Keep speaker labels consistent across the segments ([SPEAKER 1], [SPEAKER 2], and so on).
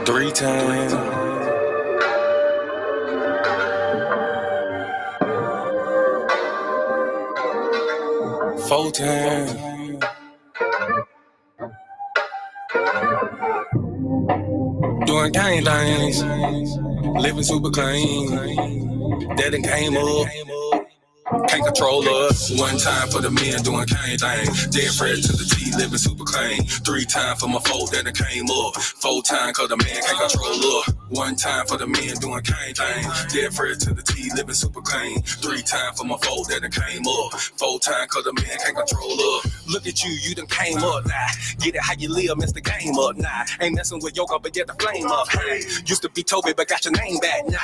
[SPEAKER 1] 3 times, 4 times. Doing gang things, living super clean. That done came up. Can't control us. 1 time for the men doing cane things. Dead fresh to the T, living super clean. 3 times for my folk that done came up. 4 times cause the man can't control us. 1 time for the men doing cane things. Dead fresh to the T, living super clean. 3 times for my folk that done came up. 4 times cause the man can't control us. Look at you, you done came up now. Get it how you live, mess the game up now. Ain't messing with yoga, but get the flame up. Hey, used to be Toby, but got your name back now.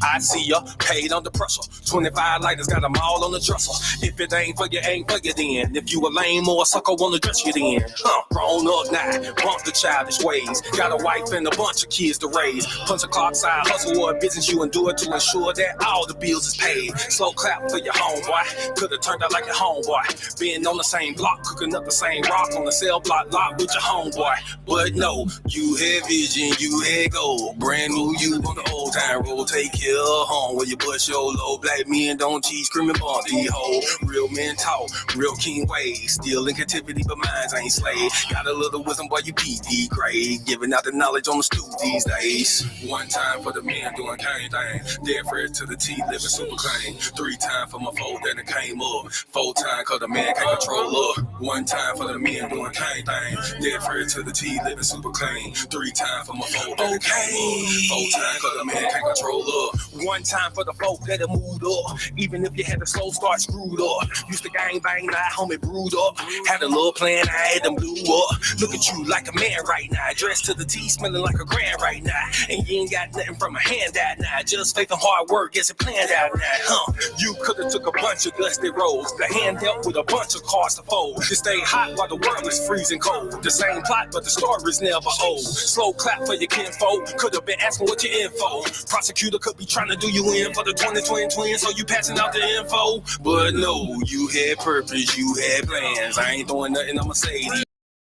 [SPEAKER 1] I see ya, paid under pressure. 25 lighters, got them all on the dresser. If it ain't for you, ain't for you then. If you a lame or a sucker, wanna dress you then. Grown up now, bump the childish ways. Got a wife and a bunch of kids to raise. Punch a clock side, hustle or a business you endure to ensure that all the bills is paid. Slow clap for your homeboy, could've turned out like your homeboy. Been on the same block, cooking up the same rock on the cell block lot with your homeboy. But no, you had vision, you had gold. Brand new you on the old time road, take care of home where you bust your low. Black men don't cheat, screaming bumpy hoe. Real men talk, real king ways. Still in captivity, but minds ain't slave. Got a little wisdom, boy, you PD grade. Giving out the knowledge on the stoop these days. 1 time for the men doing cane things. Dead fresh to the T, living super clean. 3 times for my folk that done came up. 4 times cause the man can't control up. 1 time for the men doing cane things. Dead fresh to the T, living super clean. 3 times for my folk that done came up. 4 times cause the man can't control up. 1 time for the folk that have moved up. Even if you had a slow start screwed up. Used to gang bang, now homie brewed up. Had a little plan, I had them blew up. Look at you like a man right now. Dressed to the T, smelling like a grand right now. And you ain't got nothing from a handout now. Just faith and hard work gets it planned out now. You could've took a bunch of dusty roads. The hand dealt with a bunch of cards to fold. To stay hot while the world is freezing cold. The same plot, but the story's never old. Slow clap for your kinfolk. Could've been asking what your info. Prosecutor could be trying to do you in for the 2020 twins, so you passing out the info. But no, you had purpose, you had plans. I ain't throwing nothing, I'ma say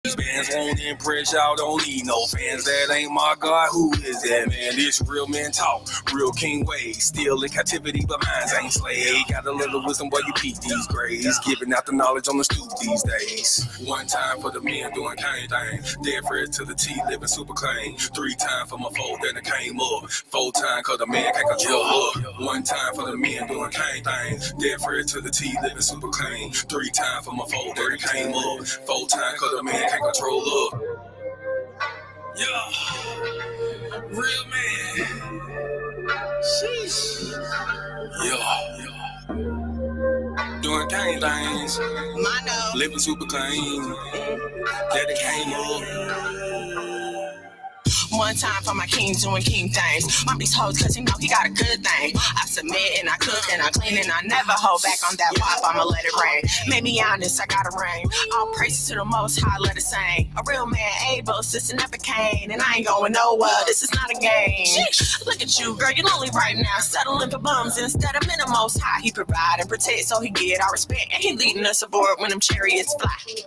[SPEAKER 1] these bands won't impress y'all, don't need no fans. That ain't my God, who is that man? This real men talk, real king ways. Still in captivity, but minds ain't slave. Got a little wisdom while you peep these grades. Giving out the knowledge on the stoop these days. 1 time for the men doing cane things. Dead fresh to the T, living super clean. 3 times for my folk that done came up. 4 times cause the man can't control up. 1 time for the men doing cane things. Dead fresh to the T, living super clean. 3 times for my folk that done came up. 4 times cause the man can't control up. Yeah, real man. Sheesh. Yeah. Doing gang things. Mono. Living super clean. That it came up. 1 time for my king doing king things. Mom these hoes cause he know he got a good thing. I submit and I cook and I clean and I never hold back on that pop, I'ma let it rain. Made me honest, I got a ring. All praises to the most high, let it sing. A real man able, sister never came. And I ain't going nowhere, this is not a game. Look at you, girl, you're lonely right now. Settling for bums instead of men the most high. He provide and protect so he get our respect. And he leading us aboard when them chariots fly.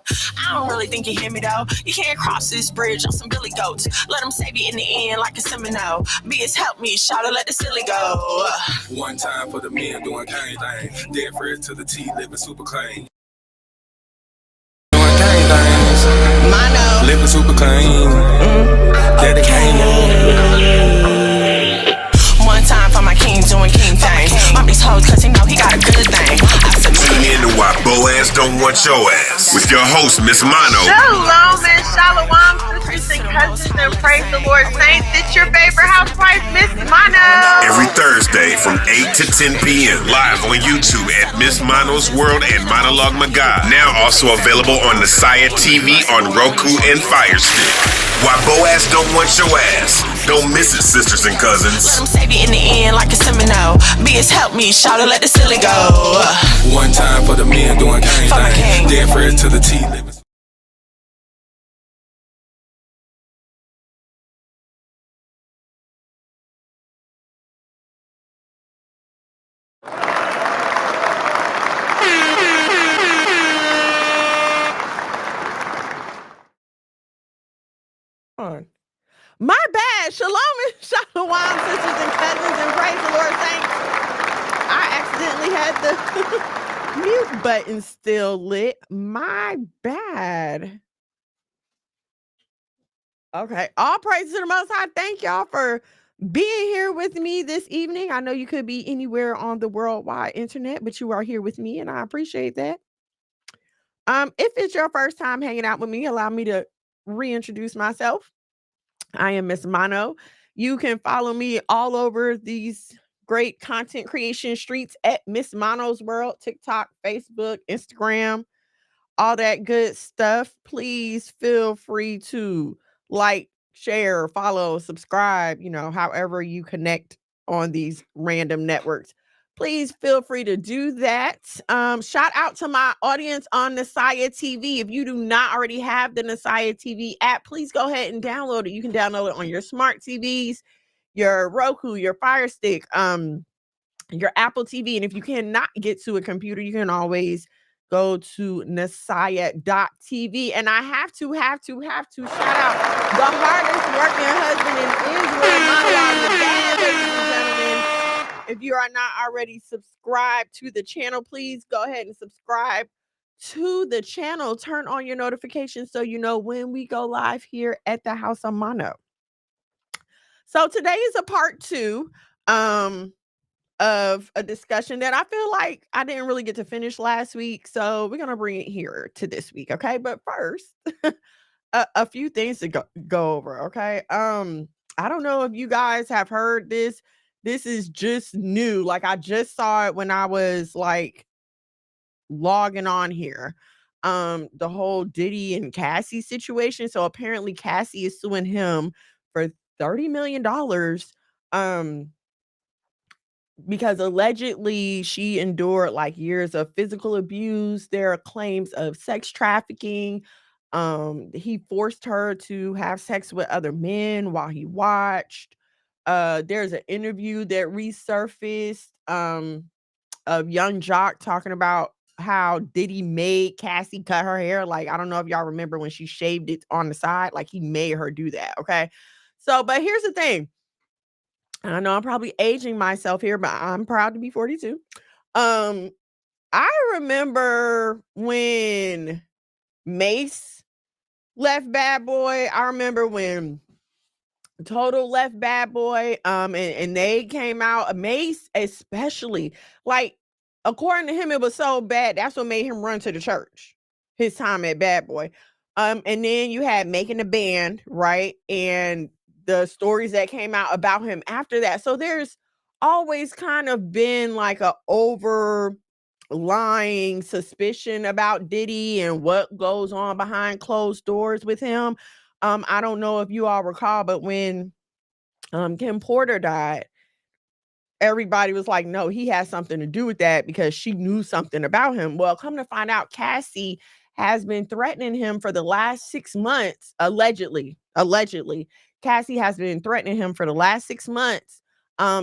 [SPEAKER 1] I don't really think you hear me though. You can't cross this bridge on some billy goats. Let them save you in the end like a Seminole. Beers help me, shout let the silly go. 1 time for the men doing cane things. Dead fresh to the T, living super clean. Doing cane things. Mono. Living super clean. That it came up. 1 time for my king doing king things. Mom these hoes cause he know he got a good thing.
[SPEAKER 2] Tune in to Why Boaz Don't Want Your Ass with your host, Miss Mono.
[SPEAKER 3] Shalom and shalom, sisters and cousins, and praise the Lord saints. It's your favorite housewife, Miss Mono.
[SPEAKER 2] Every Thursday from 8 to 10 p.m. live on YouTube at Miss Mono's World and Monologue Magad. Now also available on the Saya TV on Roku and Fire Stick. Why Boaz Don't Want Your Ass. Don't miss it, sisters and cousins.
[SPEAKER 3] Let them save you in the end like a Seminole. Beers help me, shout let the silly go.
[SPEAKER 1] 1 time for the men doing cane things. Dead fresh to the T, living.
[SPEAKER 4] My bad. Shalom and shalom, sisters and cousins, and praise the Lord, saints. I accidentally had the mute button still lit. My bad. Okay. All praise to the Most High. Thank y'all for being here with me this evening. I know you could be anywhere on the worldwide internet, but you are here with me, and I appreciate that. If it's your first time hanging out with me, allow me to reintroduce myself. I am Miss Mono. You can follow me all over these great content creation streets at Miss Mono's World, TikTok, Facebook, Instagram, all that good stuff. Please feel free to like, share, follow, subscribe, however you connect on these random networks. Please feel free to do that. Shout out to my audience on Nasaya TV. If you do not already have the Nasaya TV app, please go ahead and download it. You can download it on your smart TVs, your Roku, your Fire Stick, your Apple TV. And if you cannot get to a computer, you can always go to Nasaya.tv. And I have to shout out the hardest working husband in Israel, Monologue the Dad, ladies and gentlemen. If you are not already subscribed to the channel, please go ahead and subscribe to the channel. Turn on your notifications so you know when we go live here at the House of Mono. So today is a part 2. Of a discussion that I feel like I didn't really get to finish last week. So we're going to bring it here to this week. Okay. But first, a few things to go over. Okay. I don't know if you guys have heard this. This is just new. Like I just saw it when I was like logging on here. The whole Diddy and Cassie situation. So apparently Cassie is suing him for $30 million. Because allegedly she endured like years of physical abuse. There are claims of sex trafficking. He forced her to have sex with other men while he watched. There's an interview that resurfaced of Young Jock talking about how Diddy made Cassie cut her hair. Like, I don't know if y'all remember when she shaved it on the side, like he made her do that. Okay. So, but here's the thing. I know I'm probably aging myself here, but I'm proud to be 42. I remember when Mace left Bad Boy. I remember when Total left Bad Boy. And they came out. Mace, especially, like, according to him, it was so bad. That's what made him run to the church. His time at Bad Boy. And then you had Making a Band, right? And the stories that came out about him after that. So there's always kind of been like a overlying suspicion about Diddy and what goes on behind closed doors with him. I don't know if you all recall, but when Kim Porter died, everybody was like, no, he has something to do with that because she knew something about him. Well, come to find out, Cassie has been threatening him for the last 6 months, allegedly. Cassie has been threatening him for the last 6 months,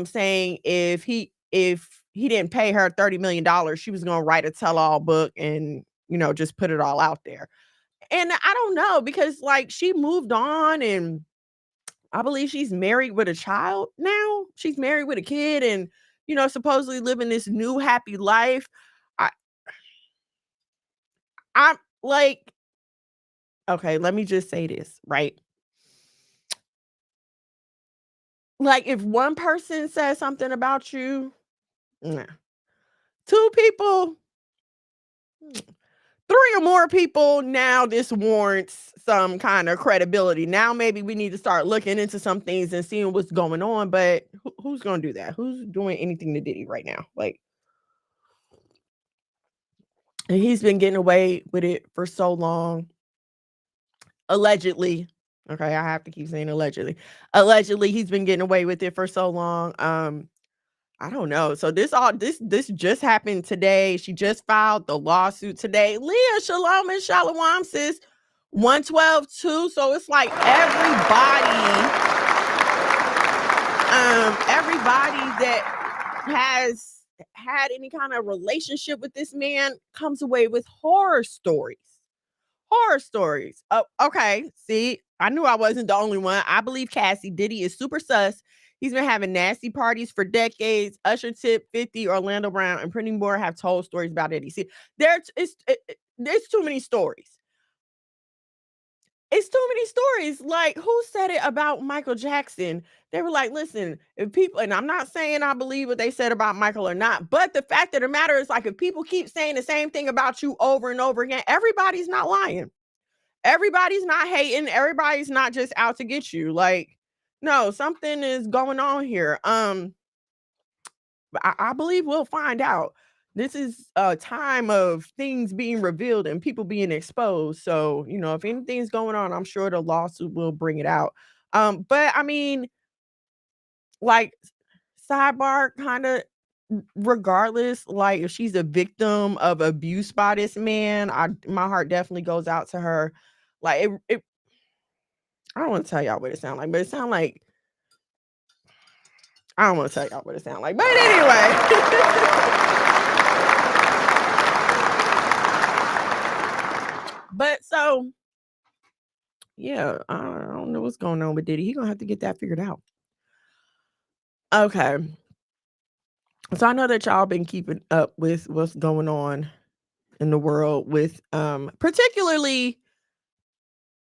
[SPEAKER 4] saying if he didn't pay her $30 million, she was going to write a tell-all book and, just put it all out there. And I don't know, because like she moved on and I believe she's married with a child now. She's married with a kid and, supposedly living this new happy life. I'm like, okay, let me just say this, right? Like if one person says something about you, nah. 2 people, 3 or more people, now this warrants some kind of credibility. Now maybe we need to start looking into some things and seeing what's going on. But who's going to do that? Who's doing anything to Diddy right now? Like, and he's been getting away with it for so long. Allegedly. Okay, I have to keep saying allegedly. Allegedly, he's been getting away with it for so long. I don't know. So this just happened today. She just filed the lawsuit today. Leah, shalom and shalom, sis. 112 too. So it's like everybody that has had any kind of relationship with this man comes away with horror stories. horror stories. Oh, okay. See, I knew I wasn't the only one. I believe Cassie Diddy is super sus. He's been having nasty parties for decades. Usher, Tip, 50, Orlando Brown, and plenty more have told stories about Eddie. See, there's too many stories. It's too many stories. Like, who said it about Michael Jackson? They were like, listen, if people, and I'm not saying I believe what they said about Michael or not, but the fact of the matter is, like, if people keep saying the same thing about you over and over again, everybody's not lying. Everybody's not hating. Everybody's not just out to get you. Like, no, something is going on here. I believe we'll find out. This is a time of things being revealed and people being exposed. So, if anything's going on, I'm sure the lawsuit will bring it out. But I mean, like, sidebar kind of regardless, like, if she's a victim of abuse by this man, my heart definitely goes out to her. Like, it I don't want to tell y'all what it sounds like, but it sounds like I don't want to tell y'all what it sounds like. But anyway. But so, yeah, I don't know what's going on with Diddy. He's gonna have to get that figured out. Okay. So I know that y'all been keeping up with what's going on in the world with particularly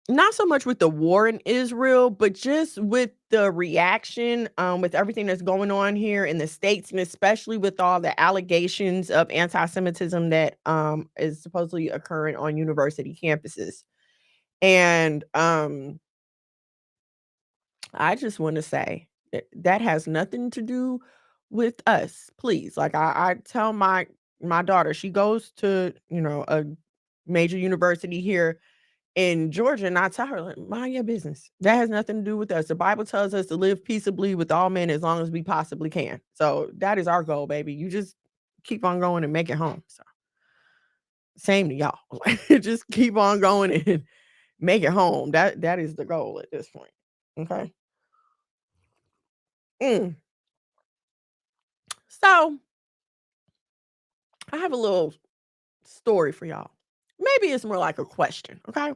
[SPEAKER 4] not so much with the war in Israel, but just with the reaction with everything that's going on here in the States, and especially with all the allegations of anti-Semitism that is supposedly occurring on university campuses. And I just want to say that has nothing to do with us, please. Like, I tell my daughter, she goes to, a major university here in Georgia, and I tell her, like, mind your business. That has nothing to do with us. The Bible tells us to live peaceably with all men as long as we possibly can. So that is our goal, baby. You just keep on going and make it home. So same to y'all. Just keep on going and make it home. That is the goal at this point. Okay. So I have a little story for y'all. Maybe it's more like a question. Okay.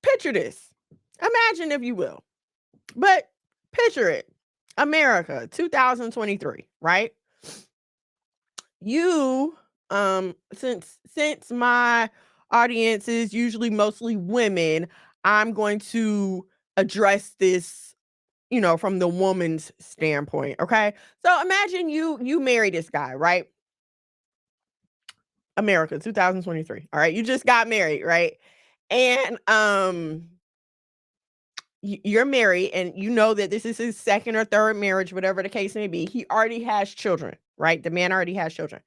[SPEAKER 4] Picture this. Imagine, if you will, but picture it. America, 2023, right? You, since my audience is usually mostly women, I'm going to address this, from the woman's standpoint. Okay. So imagine you marry this guy, right? America, 2023. All right. You just got married, right? And you're married, and you know that this is his second or third marriage, whatever the case may be. He already has children, right? The man already has children.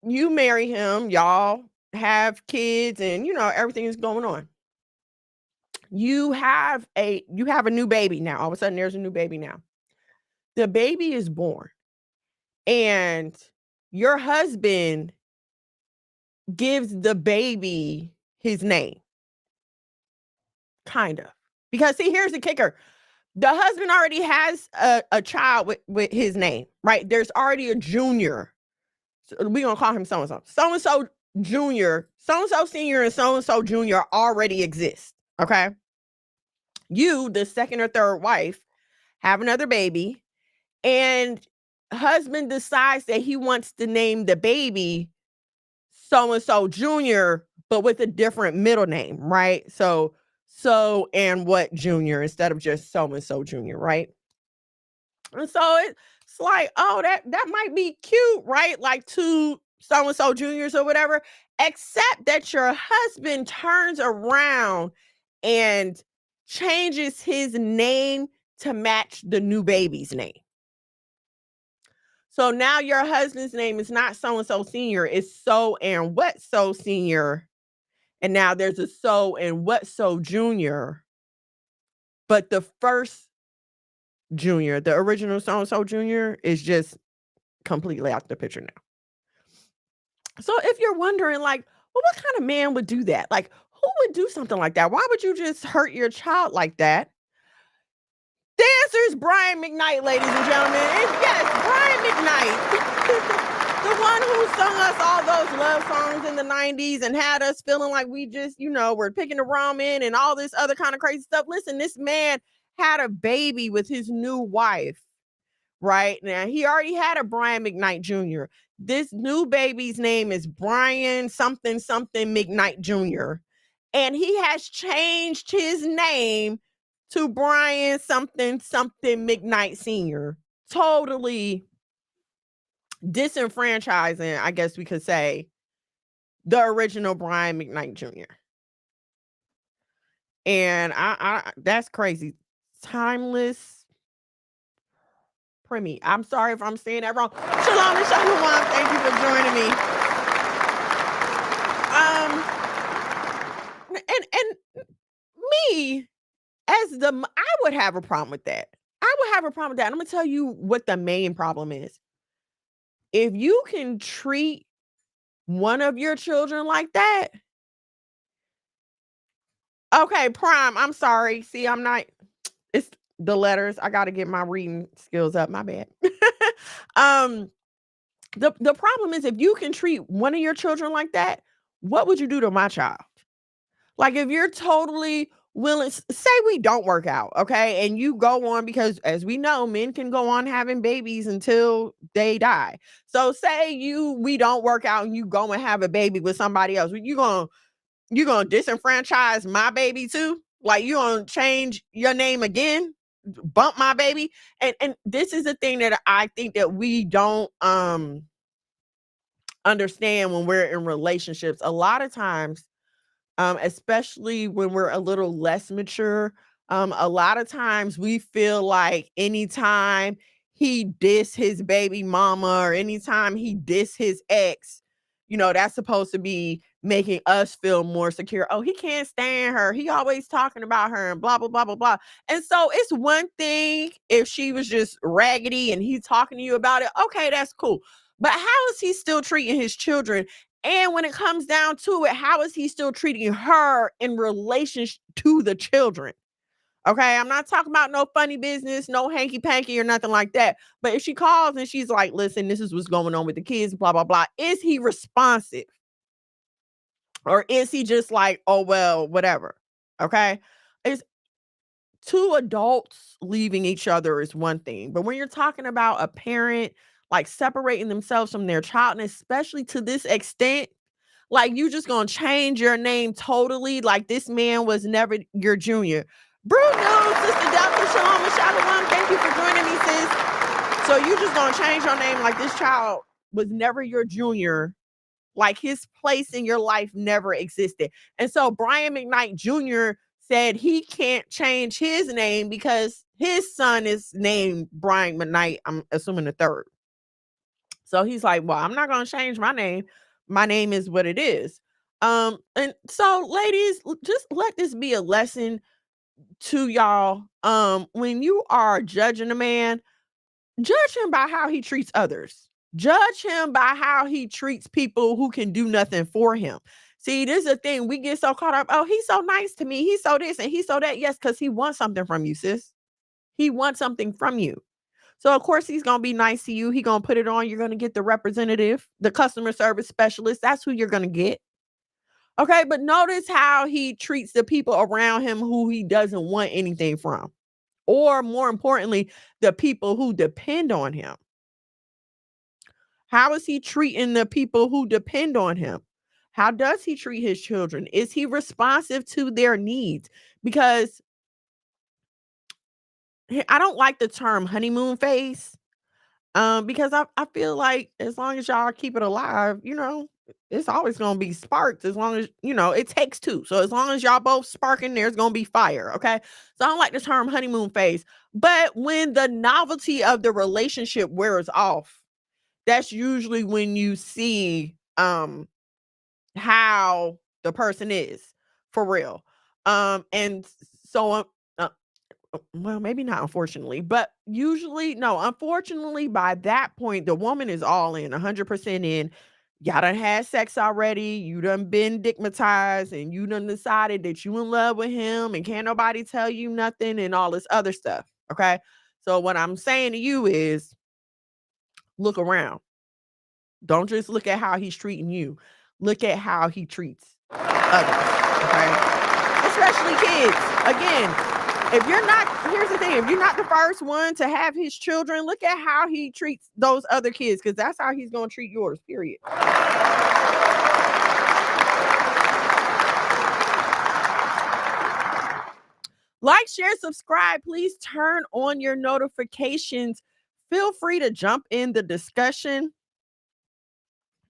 [SPEAKER 4] You marry him, y'all have kids, and everything is going on. You have a new baby now. All of a sudden there's a new baby now. The baby is born, and your husband gives the baby his name. Kind of. Because see, here's the kicker. The husband already has a child with his name, right? There's already a junior. So we're going to call him so-and-so. So-and-so junior, so-and-so senior, and so-and-so junior already exist, okay? You, the second or third wife, have another baby, and husband decides that he wants to name the baby so-and-so junior, but with a different middle name, right? So and what junior instead of just so-and-so junior, right? And so it's like, oh, that might be cute, right? Like two so-and-so juniors or whatever, except that your husband turns around and changes his name to match the new baby's name. So now your husband's name is not so-and-so senior, it's so and what so senior. And now there's a so and what so junior. But the first junior, the original so-and-so junior, is just completely out the picture now. So if you're wondering, like, well, what kind of man would do that? Like, who would do something like that? Why would you just hurt your child like that? The answer is Brian McKnight, ladies and gentlemen. Yes, Brian McKnight. The one who sung us all those love songs in the 90s and had us feeling like we just, we're picking the ramen and all this other kind of crazy stuff. Listen, this man had a baby with his new wife, right? Now, he already had a Brian McKnight Jr. This new baby's name is Brian something something McKnight Jr. And he has changed his name to Brian something something McKnight Sr. Totally disenfranchising, I guess we could say, the original Brian McKnight Jr. And I that's crazy. Timeless Premi. I'm sorry if I'm saying that wrong. Shalom and shalom. Thank you for joining me. And me I would have a problem with that. I would have a problem with that. I'm gonna tell you what the main problem is. If you can treat one of your children like that, okay, Prime, I'm sorry. See, it's the letters. I got to get my reading skills up. My bad. The problem is if you can treat one of your children like that, what would you do to my child? Like if you're totally willing, say we don't work out, okay? And you go on, because as we know, men can go on having babies until they die. So say we don't work out and you go and have a baby with somebody else. You gonna disenfranchise my baby too? Like you gonna change your name again? Bump my baby? And this is the thing that I think that we don't understand when we're in relationships. A lot of times, especially when we're a little less mature, a lot of times we feel like anytime he diss his baby mama or anytime he diss his ex, that's supposed to be making us feel more secure. Oh, he can't stand her. He always talking about her and blah, blah, blah, blah, blah. And so it's one thing if she was just raggedy and he's talking to you about it. Okay, that's cool. But how is he still treating his children? And when it comes down to it, how is he still treating her in relation to the children? Okay, I'm not talking about no funny business, no hanky panky or nothing like that. But if she calls and she's like, listen, this is what's going on with the kids, blah, blah, blah. Is he responsive? Or is he just like, oh, well, whatever? Okay. It's two adults leaving each other is one thing. But when you're talking about a parent like separating themselves from their child, and especially to this extent, like you just gonna change your name totally, like this man was never your junior. Bruno, Sister Dr. Shalom and Shalom, thank you for joining me, sis. So you just gonna change your name like this child was never your junior, like his place in your life never existed. And so Brian McKnight Jr. said he can't change his name because his son is named Brian McKnight, I'm assuming the third. So he's like, well, I'm not going to change my name. My name is what it is. And so ladies, just let this be a lesson to y'all. When you are judging a man, judge him by how he treats others. Judge him by how he treats people who can do nothing for him. See, this is the thing. We get so caught up. Oh, he's so nice to me. He's so this and he's so that. Yes, because he wants something from you, sis. He wants something from you. So, of course, he's going to be nice to you. He's going to put it on. You're going to get the representative, the customer service specialist. That's who you're going to get. Okay, but notice how he treats the people around him who he doesn't want anything from. Or more importantly, the people who depend on him. How is he treating the people who depend on him? How does he treat his children? Is he responsive to their needs? Because I don't like the term honeymoon phase. Because I feel like as long as y'all keep it alive, it's always gonna be sparks as long as, it takes two. So as long as y'all both sparking, there's gonna be fire. Okay. So I don't like the term honeymoon phase. But when the novelty of the relationship wears off, that's usually when you see how the person is for real. And so well, maybe not unfortunately, but usually, no, unfortunately, by that point, the woman is all in, 100% in. Y'all done had sex already. You done been digmatized and you done decided that you in love with him and can't nobody tell you nothing and all this other stuff. Okay. So what I'm saying to you is look around. Don't just look at how he's treating you. Look at how he treats others, okay? Especially kids. Again, if you're not, here's the thing, if you're not the first one to have his children, look at how he treats those other kids, because that's how he's going to treat yours, period. Like, share, subscribe. Please turn on your notifications. Feel free to jump in the discussion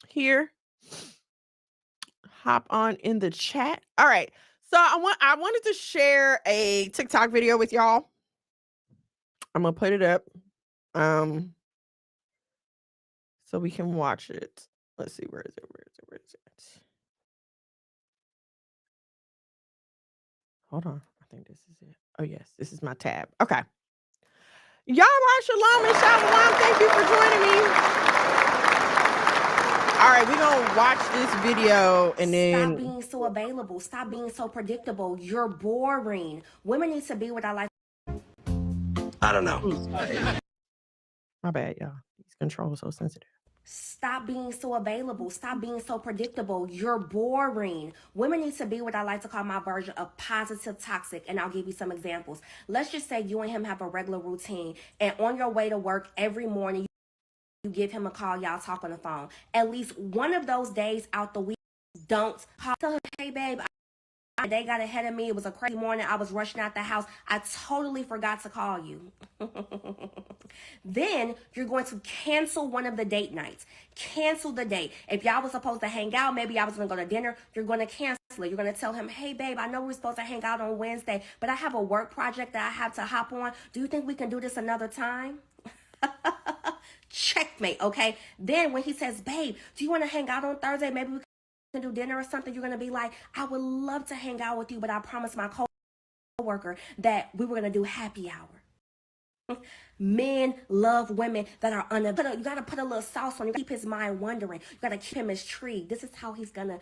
[SPEAKER 4] here. Hop on in the chat. All right. So I wanted to share a TikTok video with y'all. I'm gonna put it up so we can watch it. Let's see, where is it? Hold on. I think this is it. Oh yes, this is my tab. Okay. Yahweh Shalom and Shalom. Thank you for joining me. All right, we're gonna watch this video and then
[SPEAKER 5] stop being so available. Stop being so predictable. You're boring. Women need to be what I like.
[SPEAKER 6] I don't know.
[SPEAKER 4] My bad, y'all. These controls so sensitive.
[SPEAKER 5] Stop being so available. Stop being so predictable. You're boring. Women need to be what I like to call my version of positive toxic, and I'll give you some examples. Let's just say you and him have a regular routine, and on your way to work every morning, you give him a call, y'all talk on the phone. At least one of those days out the week, don't call. Tell him, hey, babe, they got ahead of me. It was a crazy morning. I was rushing out the house. I totally forgot to call you. Then you're going to cancel one of the date nights. Cancel the date. If y'all was supposed to hang out, maybe I was going to go to dinner, you're going to cancel it. You're going to tell him, hey, babe, I know we were supposed to hang out on Wednesday, but I have a work project that I have to hop on. Do you think we can do this another time? Checkmate, okay? Then when he says, babe, do you want to hang out on Thursday? Maybe we can do dinner or something. You're going to be like, I would love to hang out with you, but I promised my coworker that we were going to do happy hour. Men love women that are unavailable. You got to put a little sauce on it. Keep his mind wondering. You got to keep him intrigued. This is how he's going to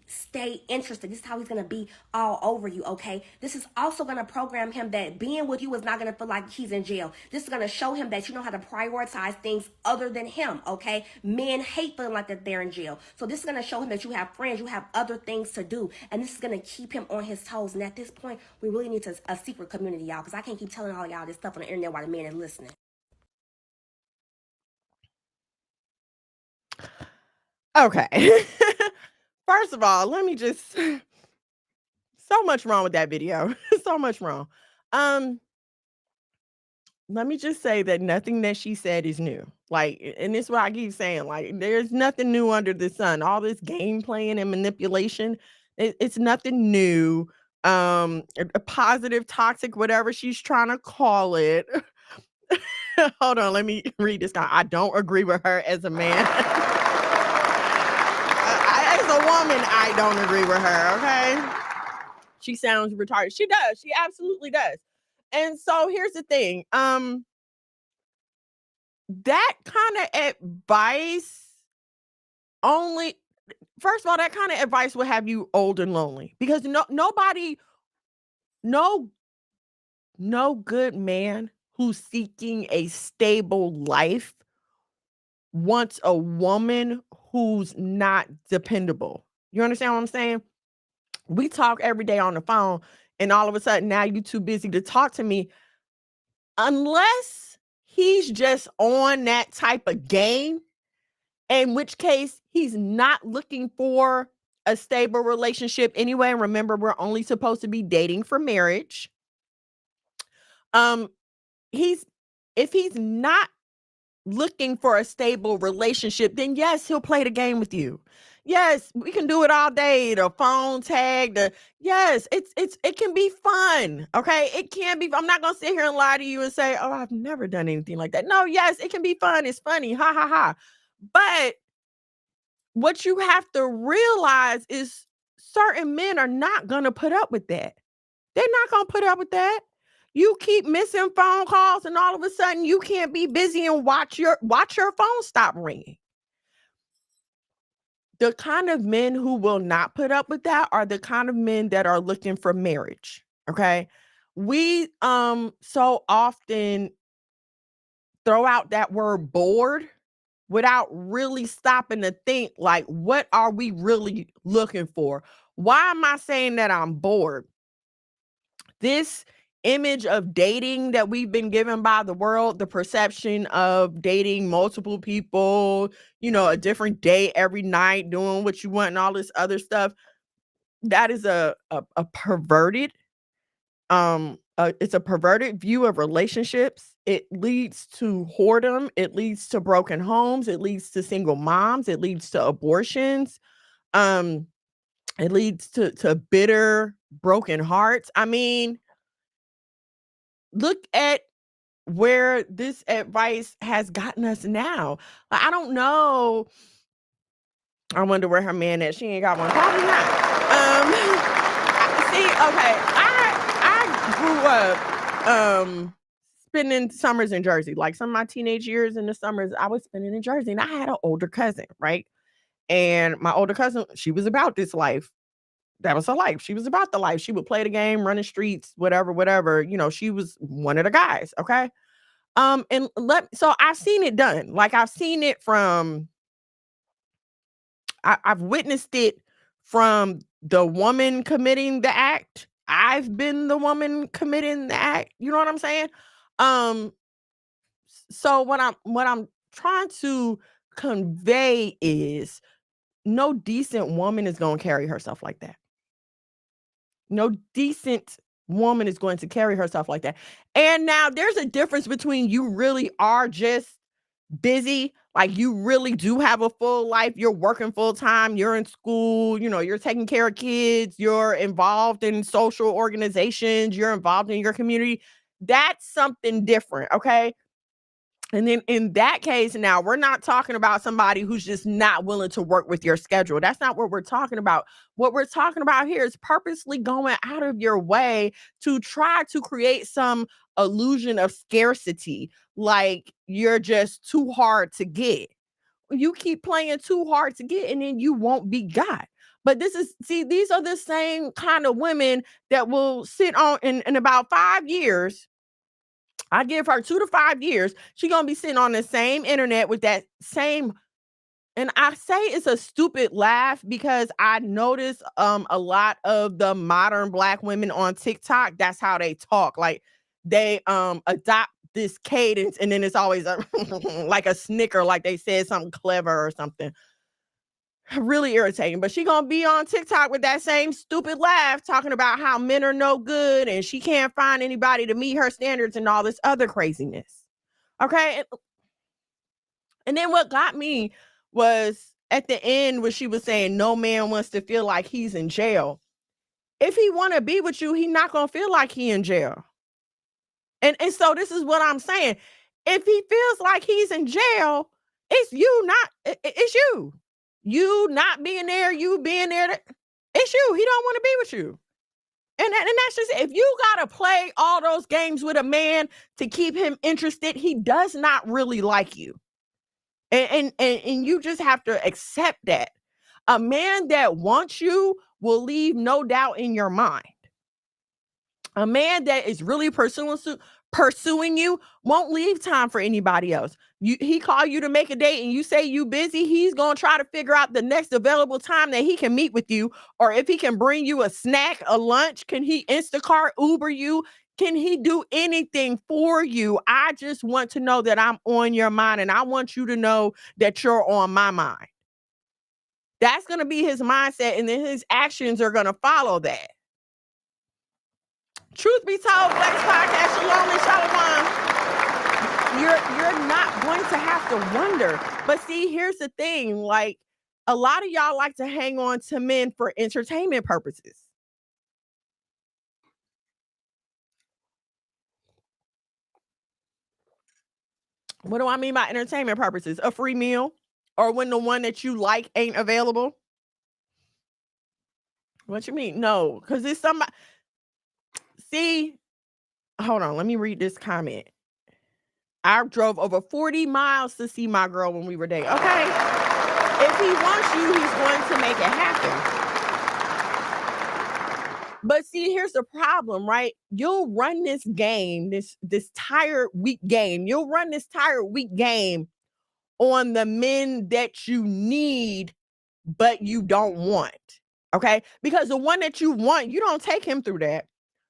[SPEAKER 5] stay interested. This is how he's going to be all over you, okay? This is also going to program him that being with you is not going to feel like he's in jail. This is going to show him that you know how to prioritize things other than him, okay? Men hate feeling like that they're in jail. So this is going to show him that you have friends, you have other things to do, and this is going to keep him on his toes. And at this point, we really need a secret community, y'all, because I can't keep telling all y'all this stuff on the internet while the men are listening.
[SPEAKER 4] Okay. First of all, let me just so much wrong with that video. So much wrong. Let me just say that nothing that she said is new. Like, and this is what I keep saying, like, there's nothing new under the sun. All this game playing and manipulation, it's nothing new. A positive, toxic, whatever she's trying to call it. Hold on, let me read this down. I don't agree with her as a man. As a woman, I don't agree with her, okay? She sounds retarded. She does. She absolutely does. And so here's the thing. That kind of advice only, first of all, that kind of advice will have you old and lonely, because no good man who's seeking a stable life wants a woman who's not dependable. You understand what I'm saying? We talk every day on the phone, and all of a sudden now you're too busy to talk to me. Unless he's just on that type of game, in which case he's not looking for a stable relationship anyway. And remember, we're only supposed to be dating for marriage. If he's not looking for a stable relationship, then yes, he'll play the game with you. Yes, we can do it all day. The phone tag, yes, it can be fun. Okay. It can be. I'm not gonna sit here and lie to you and say, oh, I've never done anything like that. No, yes, it can be fun. It's funny. Ha ha ha. But what you have to realize is certain men are not gonna put up with that. They're not gonna put up with that. You keep missing phone calls, and all of a sudden you can't be busy and watch your phone stop ringing. The kind of men who will not put up with that are the kind of men that are looking for marriage. Okay. We so often throw out that word bored, without really stopping to think, like, what are we really looking for? Why am I saying that I'm bored? This image of dating that we've been given by the world, the perception of dating multiple people, a different day every night, doing what you want and all this other stuff, that is a perverted, it's a perverted view of relationships. It leads to whoredom. It leads to broken homes. It leads to single moms. It leads to abortions. Um, it leads to bitter, broken hearts. I mean, look at where this advice has gotten us now. Like, I don't know. I wonder where her man is. She ain't got one. Probably not. See, okay, I grew up spending summers in Jersey. Like, some of my teenage years in the summers, I was spending in Jersey, and I had an older cousin, right? And my older cousin, she was about this life. That was her life. She was about the life. She would play the game, run the streets, whatever. She was one of the guys, okay? So I've seen it done. Like, I've seen it from I've witnessed it from the woman committing the act. I've been the woman committing the act. You know what I'm saying? Um, so what I'm trying to convey is no decent woman is going to carry herself like that. No decent woman is going to carry herself like that. And now there's a difference between you really are just busy, like you really do have a full life, you're working full time, you're in school, you're taking care of kids, you're involved in social organizations, you're involved in your community. That's something different, okay? And then in that case, now we're not talking about somebody who's just not willing to work with your schedule. That's not what we're talking about. What we're talking about here is purposely going out of your way to try to create some illusion of scarcity, like you're just too hard to get. You keep playing too hard to get, and then you won't be got. But these are the same kind of women that will sit on in about 5 years. I give her 2 to 5 years. She gonna be sitting on the same internet with that same, and I say it's a stupid laugh because I notice a lot of the modern Black women on TikTok, that's how they talk. Like, they adopt this cadence, and then it's always like a snicker, like they said something clever or something. Really irritating. But she gonna be on TikTok with that same stupid laugh, talking about how men are no good and she can't find anybody to meet her standards and all this other craziness. Okay. And then what got me was at the end when she was saying no man wants to feel like he's in jail. If he want to be with you, he not gonna feel like he in jail. And so this is what I'm saying. If he feels like he's in jail, it's you, not it's you. You not being there, you being there. It's you. He don't want to be with you. And that's just, if you got to play all those games with a man to keep him interested, he does not really like you. And you just have to accept that. A man that wants you will leave no doubt in your mind. A man that is really pursuing you won't leave time for anybody else. He call you to make a date and you say you busy, he's going to try to figure out the next available time that he can meet with you, or if he can bring you a snack, a lunch, can he Instacart, Uber you? Can he do anything for you? I just want to know that I'm on your mind, and I want you to know that you're on my mind. That's going to be his mindset, and then his actions are going to follow that. Truth be told, Flex Podcast, Shalom and Shalom. You're not going to have to wonder. But see, here's the thing. Like, a lot of y'all like to hang on to men for entertainment purposes. What do I mean by entertainment purposes? A free meal? Or when the one that you like ain't available? What you mean? No, because it's somebody. See, hold on. Let me read this comment. I drove over 40 miles to see my girl when we were dating. Okay. If he wants you, he's going to make it happen. But see, here's the problem, right? You'll run this game, this tired, weak game. You'll run this tired, weak game on the men that you need, but you don't want. Okay? Because the one that you want, you don't take him through that.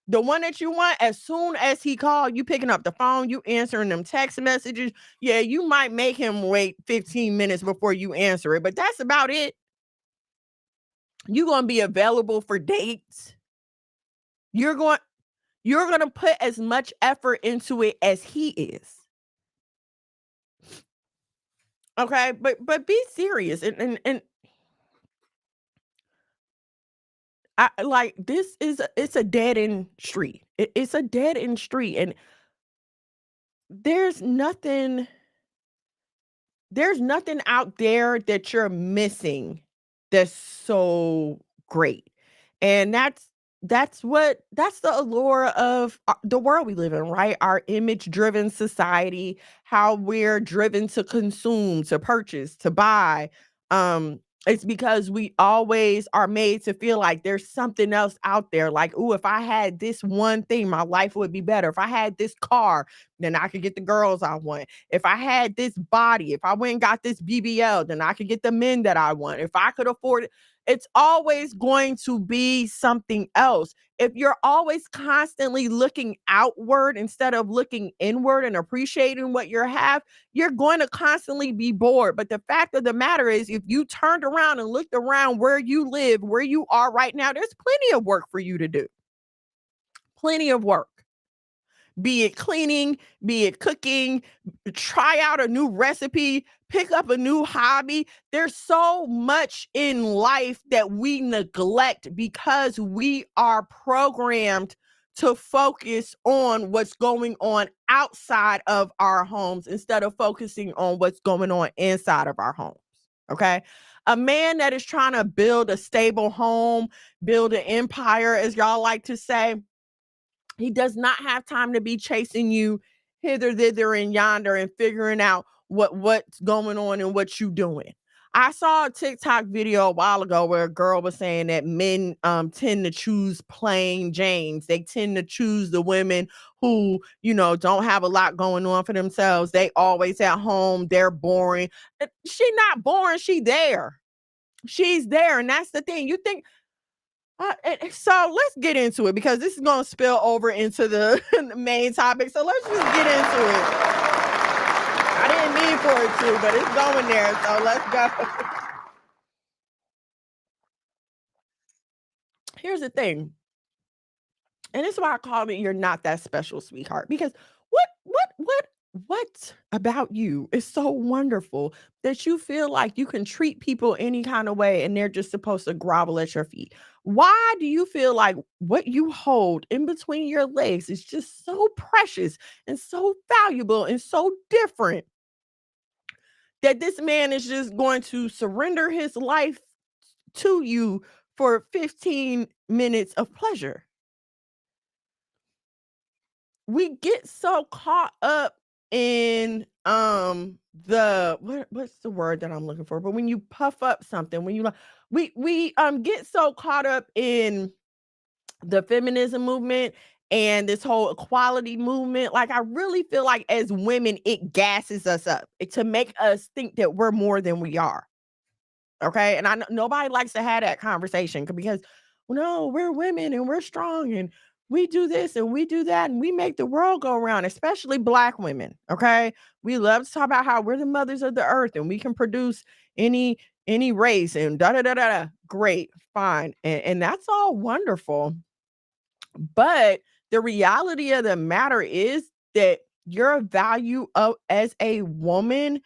[SPEAKER 4] The one that you want, as soon as he called, you picking up the phone, you answering them text messages. Yeah, you might make him wait 15 minutes before you answer it, but that's about it. You're going to be available for dates. You're going to put as much effort into it as he is. Okay? But be serious. And I like this it's a dead end street. It's a dead end street, and there's nothing out there that you're missing that's so great. And that's the allure of the world we live in, right? Our image driven society, how we're driven to consume, to purchase, to buy. It's because we always are made to feel like there's something else out there. Like, ooh, if I had this one thing, my life would be better. If I had this car, then I could get the girls I want. If I had this body, if I went and got this BBL, then I could get the men that I want. If I could afford it, it's always going to be something else. If you're always constantly looking outward instead of looking inward and appreciating what you have, you're going to constantly be bored. But the fact of the matter is, if you turned around and looked around where you live, where you are right now, there's plenty of work for you to do. Plenty of work. Be it cleaning, be it cooking, try out a new recipe, pick up a new hobby. There's so much in life that we neglect because we are programmed to focus on what's going on outside of our homes instead of focusing on what's going on inside of our homes. Okay. A man that is trying to build a stable home, build an empire, as y'all like to say, he does not have time to be chasing you hither, thither, and yonder and figuring out what's going on and what you doing. I saw a TikTok video a while ago where a girl was saying that men tend to choose plain Janes. They tend to choose the women who, don't have a lot going on for themselves. They always at home. They're boring. She not boring. She there. She's there. And that's the thing. You think, so let's get into it because this is going to spill over into the main topic. So let's just get into it. I didn't mean for it to, but it's going there. So let's go. Here's the thing. And this is why I call it "You're Not That Special, Sweetheart." Because what about you is so wonderful that you feel like you can treat people any kind of way and they're just supposed to grovel at your feet? Why do you feel like what you hold in between your legs is just so precious and so valuable and so different that this man is just going to surrender his life to you for 15 minutes of pleasure? We get so caught up in what's the word that I'm looking for? But when you puff up something, when you we get so caught up in the feminism movement and this whole equality movement. Like, I really feel like as women, it gasses us up to make us think that we're more than we are. Okay. And I know nobody likes to have that conversation because, no, we're women and we're strong and we do this and we do that and we make the world go around, especially Black women. Okay. We love to talk about how we're the mothers of the earth and we can produce any race and da da da da da. Great, fine. And that's all wonderful. But the reality of the matter is that your value as a woman,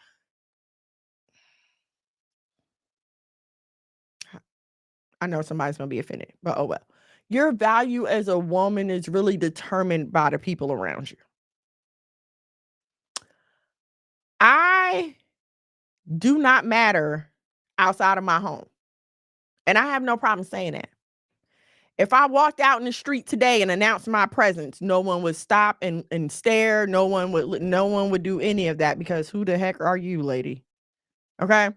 [SPEAKER 4] I know somebody's going to be offended, but oh well. Your value as a woman is really determined by the people around you. I do not matter outside of my home. And I have no problem saying that. If I walked out in the street today and announced my presence, no one would stop and stare. No one would do any of that because who the heck are you, lady? Okay.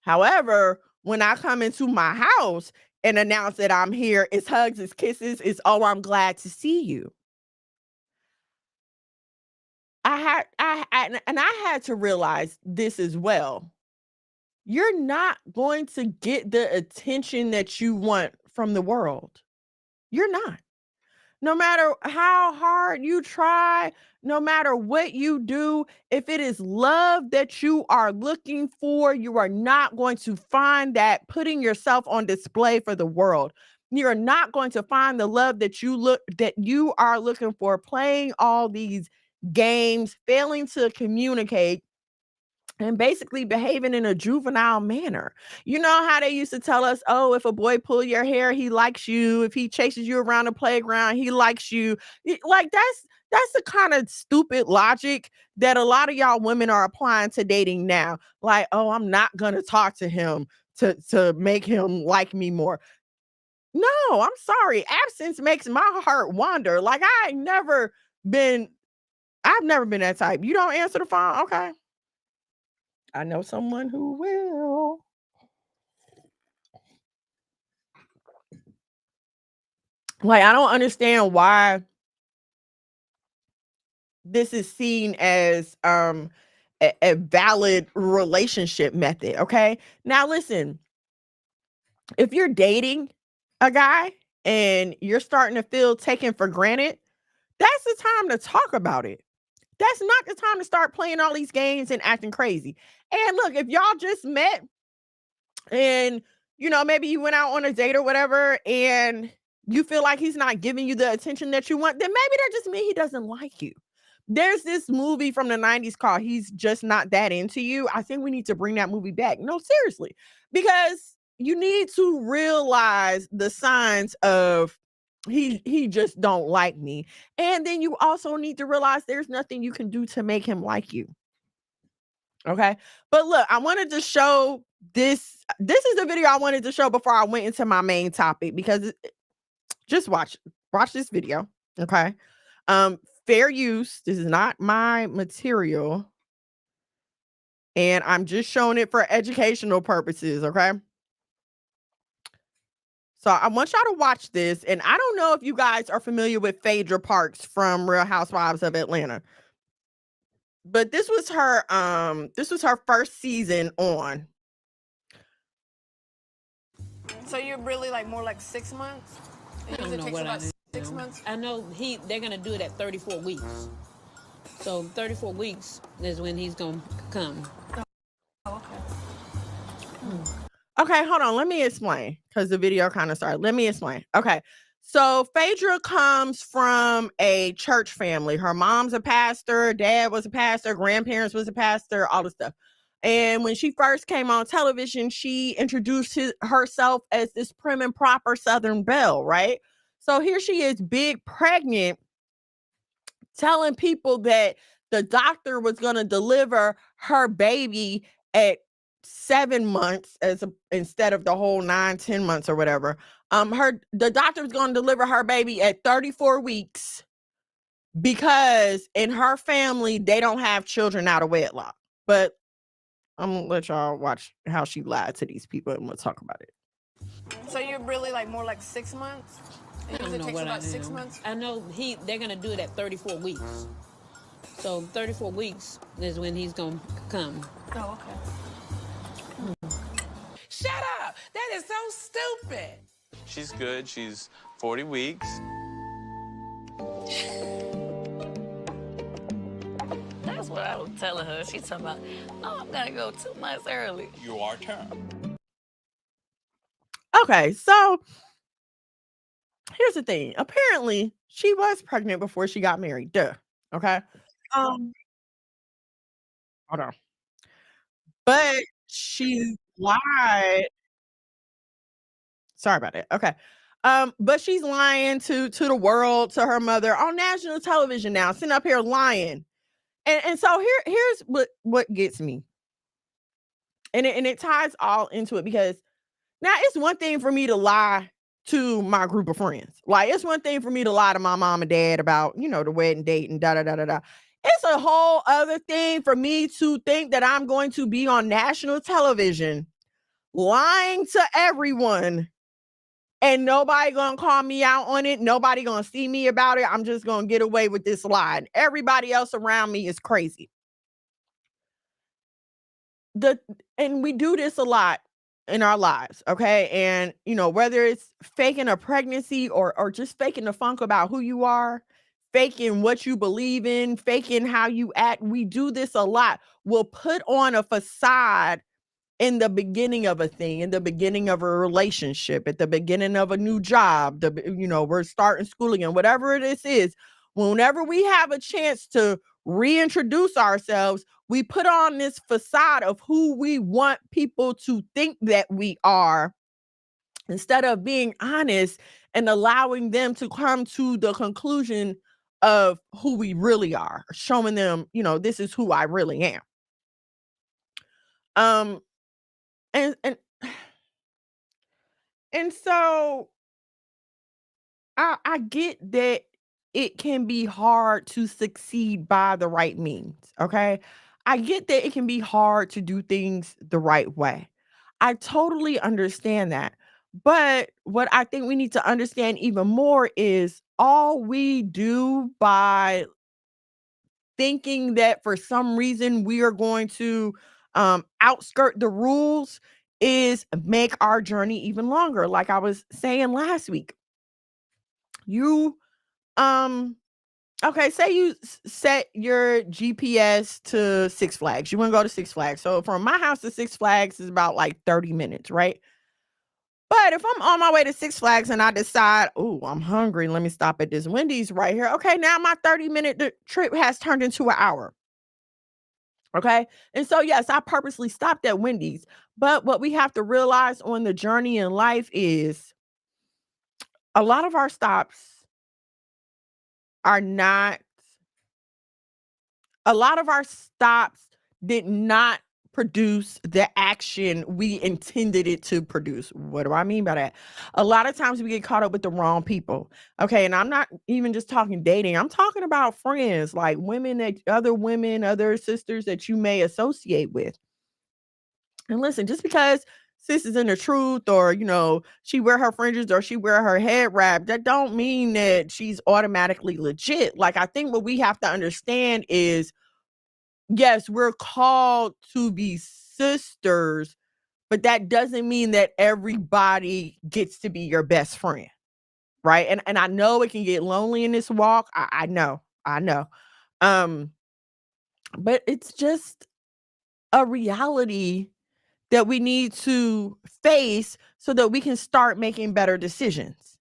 [SPEAKER 4] However, when I come into my house and announce that I'm here, it's hugs, it's kisses, it's, oh, I'm glad to see you. I had to realize this as well. You're not going to get the attention that you want from the world. You're not. No matter how hard you try, no matter what you do, if it is love that you are looking for, you are not going to find that putting yourself on display for the world. You're not going to find the love that you are looking for playing all these games, failing to communicate, and basically behaving in a juvenile manner. You know how they used to tell us, oh, if a boy pull your hair, he likes you. If he chases you around the playground, he likes you. Like that's the kind of stupid logic that a lot of y'all women are applying to dating now. Like, oh, I'm not gonna talk to him to make him like me more. No, I'm sorry. Absence makes my heart wander. Like I've never been that type. You don't answer the phone, okay? I know someone who will. Like, I don't understand why this is seen as a valid relationship method. Okay. Now listen, if you're dating a guy and you're starting to feel taken for granted, that's the time to talk about it. That's not the time to start playing all these games and acting crazy. And look, if y'all just met and maybe you went out on a date or whatever and you feel like he's not giving you the attention that you want, then maybe that just means he doesn't like you. There's this movie from the 90s called He's Just Not That Into You. I think we need to bring that movie back. No, seriously, because you need to realize the signs of he just don't like me. And then you also need to realize there's nothing you can do to make him like you. Okay. But look, I wanted to show this. This is the video I wanted to show before I went into my main topic, because just watch this video. Okay. Fair use. This is not my material. And I'm just showing it for educational purposes. Okay. So I want y'all to watch this. And I don't know if you guys are familiar with Phaedra Parks from Real Housewives of Atlanta. But this was her first season on.
[SPEAKER 7] So you're really like more like 6 months?
[SPEAKER 8] I don't know what I do.
[SPEAKER 7] 6 months?
[SPEAKER 8] I know they're gonna do it at 34 weeks. So 34 weeks is when he's gonna come.
[SPEAKER 7] Oh, okay.
[SPEAKER 4] Okay, hold on. Let me explain, because the video kind of started. Let me explain. Okay. So Phaedra comes from a church family. Her mom's a pastor, dad was a pastor, grandparents was a pastor, all the stuff. And when she first came on television, she introduced herself as this prim and proper Southern belle, right? So here she is, big, pregnant, telling people that the doctor was going to deliver her baby at 7 months instead of the whole 9-10 months or whatever. The doctor was going to deliver her baby at 34 weeks because in her family they don't have children out of wedlock. But I'm gonna let y'all watch how she lied to these people, and we'll talk about it.
[SPEAKER 7] So you're really like more like 6 months?
[SPEAKER 8] I don't know what I do.
[SPEAKER 7] 6 months?
[SPEAKER 8] I know they're gonna do it at 34 weeks. So 34 weeks is when he's gonna come.
[SPEAKER 7] Oh, okay.
[SPEAKER 9] Shut up! That is so stupid.
[SPEAKER 10] She's good. She's 40 weeks.
[SPEAKER 11] That's what I was telling her. She's talking about, oh, I'm gonna go 2 months early.
[SPEAKER 10] You are term.
[SPEAKER 4] Okay, so here's the thing. Apparently, she was pregnant before she got married. Duh. Okay. Hold on. But she lied. Sorry about it. Okay. But she's lying to the world, to her mother on national television now, sitting up here lying. And so here's what gets me. And it ties all into it, because now it's one thing for me to lie to my group of friends. Like, it's one thing for me to lie to my mom and dad about, the wedding date and da-da-da-da-da. It's a whole other thing for me to think that I'm going to be on national television lying to everyone and nobody gonna call me out on it. Nobody gonna see me about it. I'm just gonna get away with this lie. And everybody else around me is crazy. And we do this a lot in our lives, okay? And whether it's faking a pregnancy or just faking the funk about who you are, faking what you believe in, faking how you act, we do this a lot. We'll put on a facade in the beginning of a thing, in the beginning of a relationship, at the beginning of a new job, we're starting school again, whatever this is. Whenever we have a chance to reintroduce ourselves, we put on this facade of who we want people to think that we are, instead of being honest and allowing them to come to the conclusion of who we really are, showing them, this is who I really am. And and so I get that it can be hard to succeed by the right means, okay? I get that it can be hard to do things the right way. I totally understand that. But what I think we need to understand even more is all we do by thinking that for some reason we are going to outskirt the rules is make our journey even longer. Like I was saying last week, you okay, say you set your GPS to Six Flags. You want to go to Six Flags. So from my house to Six Flags is about like 30 minutes, right? But if I'm on my way to Six Flags and I decide, oh, I'm hungry, let me stop at this Wendy's right here. Okay, now my 30-minute trip has turned into an hour. Okay. And so, yes, I purposely stopped at Wendy's. But what we have to realize on the journey in life is a lot of our stops are not, a lot of our stops did not produce the action we intended it to produce. What do I mean by that? A lot of times we get caught up with the wrong people. Okay. And I'm not even just talking dating. I'm talking about friends, like other sisters that you may associate with. And listen, just because sis is in the truth, or she wear her fringes or she wear her head wrap, that don't mean that she's automatically legit. Like, I think what we have to understand is, yes, we're called to be sisters, but that doesn't mean that everybody gets to be your best friend, right? And I know it can get lonely in this walk. I know. Um, but it's just a reality that we need to face so that we can start making better decisions.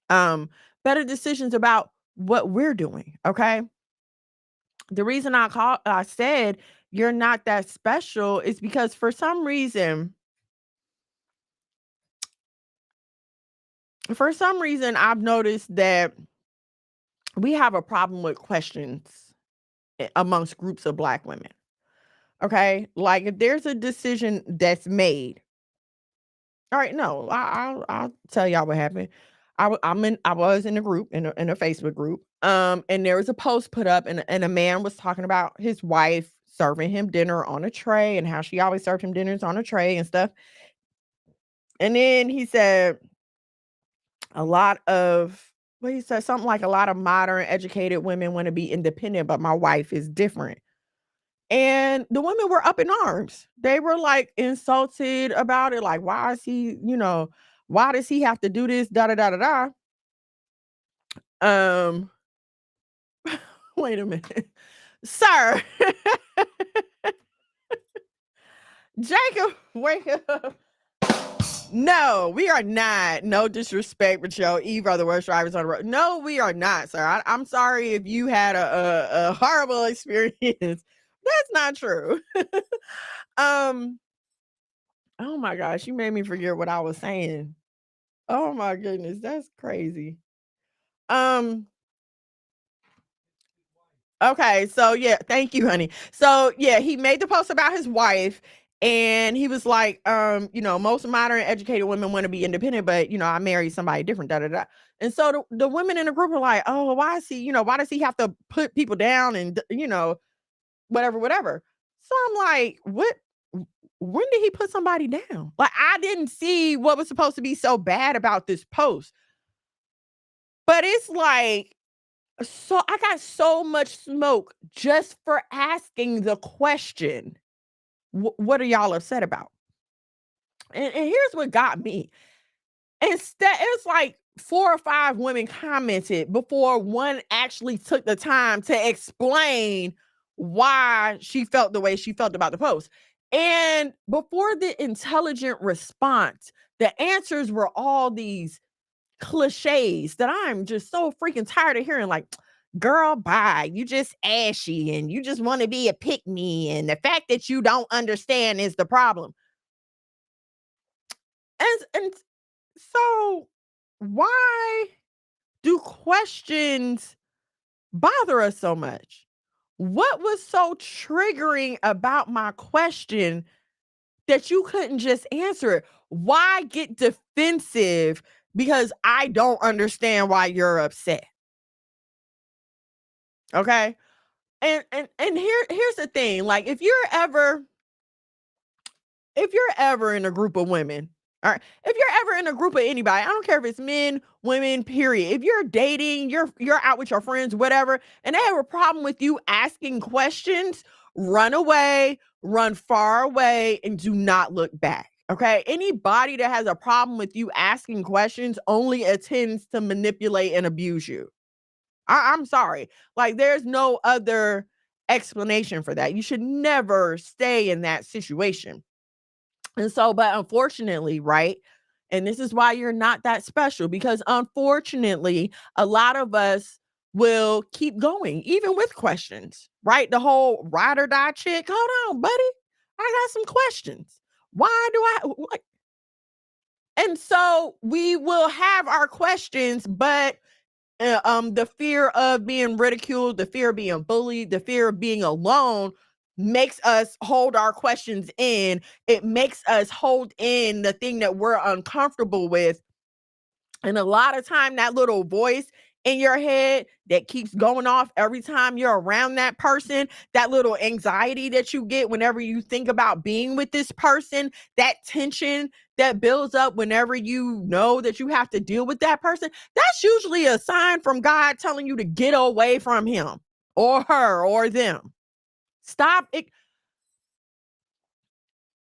[SPEAKER 4] Better decisions about what we're doing, okay? The reason I said you're not that special is because for some reason I've noticed that we have a problem with questions amongst groups of Black women. Okay? Like if there's a decision that's made. All right, no, I'll tell y'all what happened. I was in a group, in a Facebook group. And there was a post put up, and a man was talking about his wife serving him dinner on a tray and how she always served him dinners on a tray and stuff. And then he said he said something like, a lot of modern educated women want to be independent, but my wife is different. And the women were up in arms. They were like insulted about it. Like, why does he have to do this? Da da da da da. Wait a minute. Sir. Jacob, wake up. No, we are not. No disrespect, but Eve are the worst drivers on the road. No, we are not, sir. I'm sorry if you had a horrible experience. That's not true. Oh my gosh, you made me forget what I was saying. Oh my goodness, that's crazy. Okay, so yeah, thank you, honey. So yeah, he made the post about his wife, and he was like, most modern educated women want to be independent, but I married somebody different, da da da. And so the women in the group are like, oh, why does he have to put people down and whatever. So I'm like, what? when did he put somebody down? Like, I didn't see what was supposed to be so bad about this post. But it's like, so I got so much smoke just for asking the question. What are y'all upset about? And here's what got me. Instead, it was like 4 or 5 women commented before one actually took the time to explain why she felt the way she felt about the post. And before the intelligent response, the answers were all these cliches that I'm just so freaking tired of hearing. Like, girl, bye. You just ashy and you just want to be a pick me. And the fact that you don't understand is the problem. And so why do questions bother us so much? What was so triggering about my question that you couldn't just answer it? Why get defensive because I don't understand why you're upset? Okay? And here's the thing. Like, if you're ever in a group of women, all right, if you're ever in a group of anybody, I don't care if it's men, women, period. If you're dating, you're out with your friends, whatever, and they have a problem with you asking questions, run away, run far away, and do not look back. Okay? Anybody that has a problem with you asking questions only intends to manipulate and abuse you. I'm sorry. Like, there's no other explanation for that. You should never stay in that situation. And so, but unfortunately, right? And this is why you're not that special, because unfortunately, a lot of us will keep going, even with questions, right? The whole ride or die chick. Hold on, buddy. I got some questions. Why do I like? And so we will have our questions, but the fear of being ridiculed, the fear of being bullied, the fear of being alone makes us hold our questions in. It makes us hold in the thing that we're uncomfortable with. And a lot of time, that little voice in your head that keeps going off every time you're around that person, that little anxiety that you get whenever you think about being with this person, that tension that builds up whenever you know that you have to deal with that person, that's usually a sign from God telling you to get away from him or her or them. Stop it.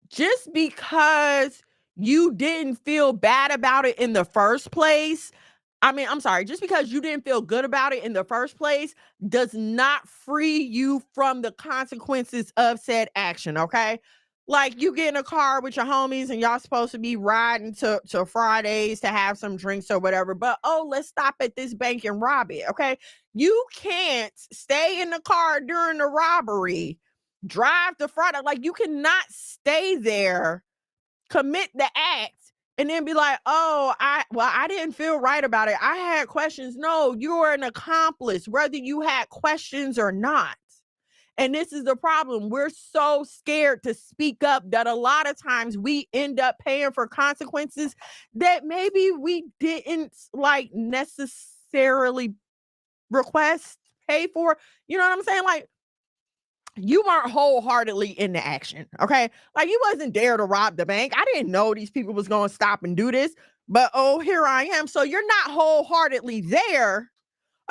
[SPEAKER 4] Just because you didn't feel bad about it in the first place, I'm sorry, just because you didn't feel good about it in the first place does not free you from the consequences of said action, okay? Like, you get in a car with your homies and y'all supposed to be riding to Fridays to have some drinks or whatever, but let's stop at this bank and rob it, okay? You can't stay in the car during the robbery, drive to Friday. Like, you cannot stay there, commit the act, and then be like, I didn't feel right about it. I had questions. No, you're an accomplice, whether you had questions or not. And this is the problem. We're so scared to speak up that a lot of times we end up paying for consequences that maybe we didn't like necessarily request, pay for. You know what I'm saying? Like, you weren't wholeheartedly in the action, okay? Like, you wasn't there to rob the bank. I didn't know these people was going to stop and do this, but here I am. So you're not wholeheartedly there,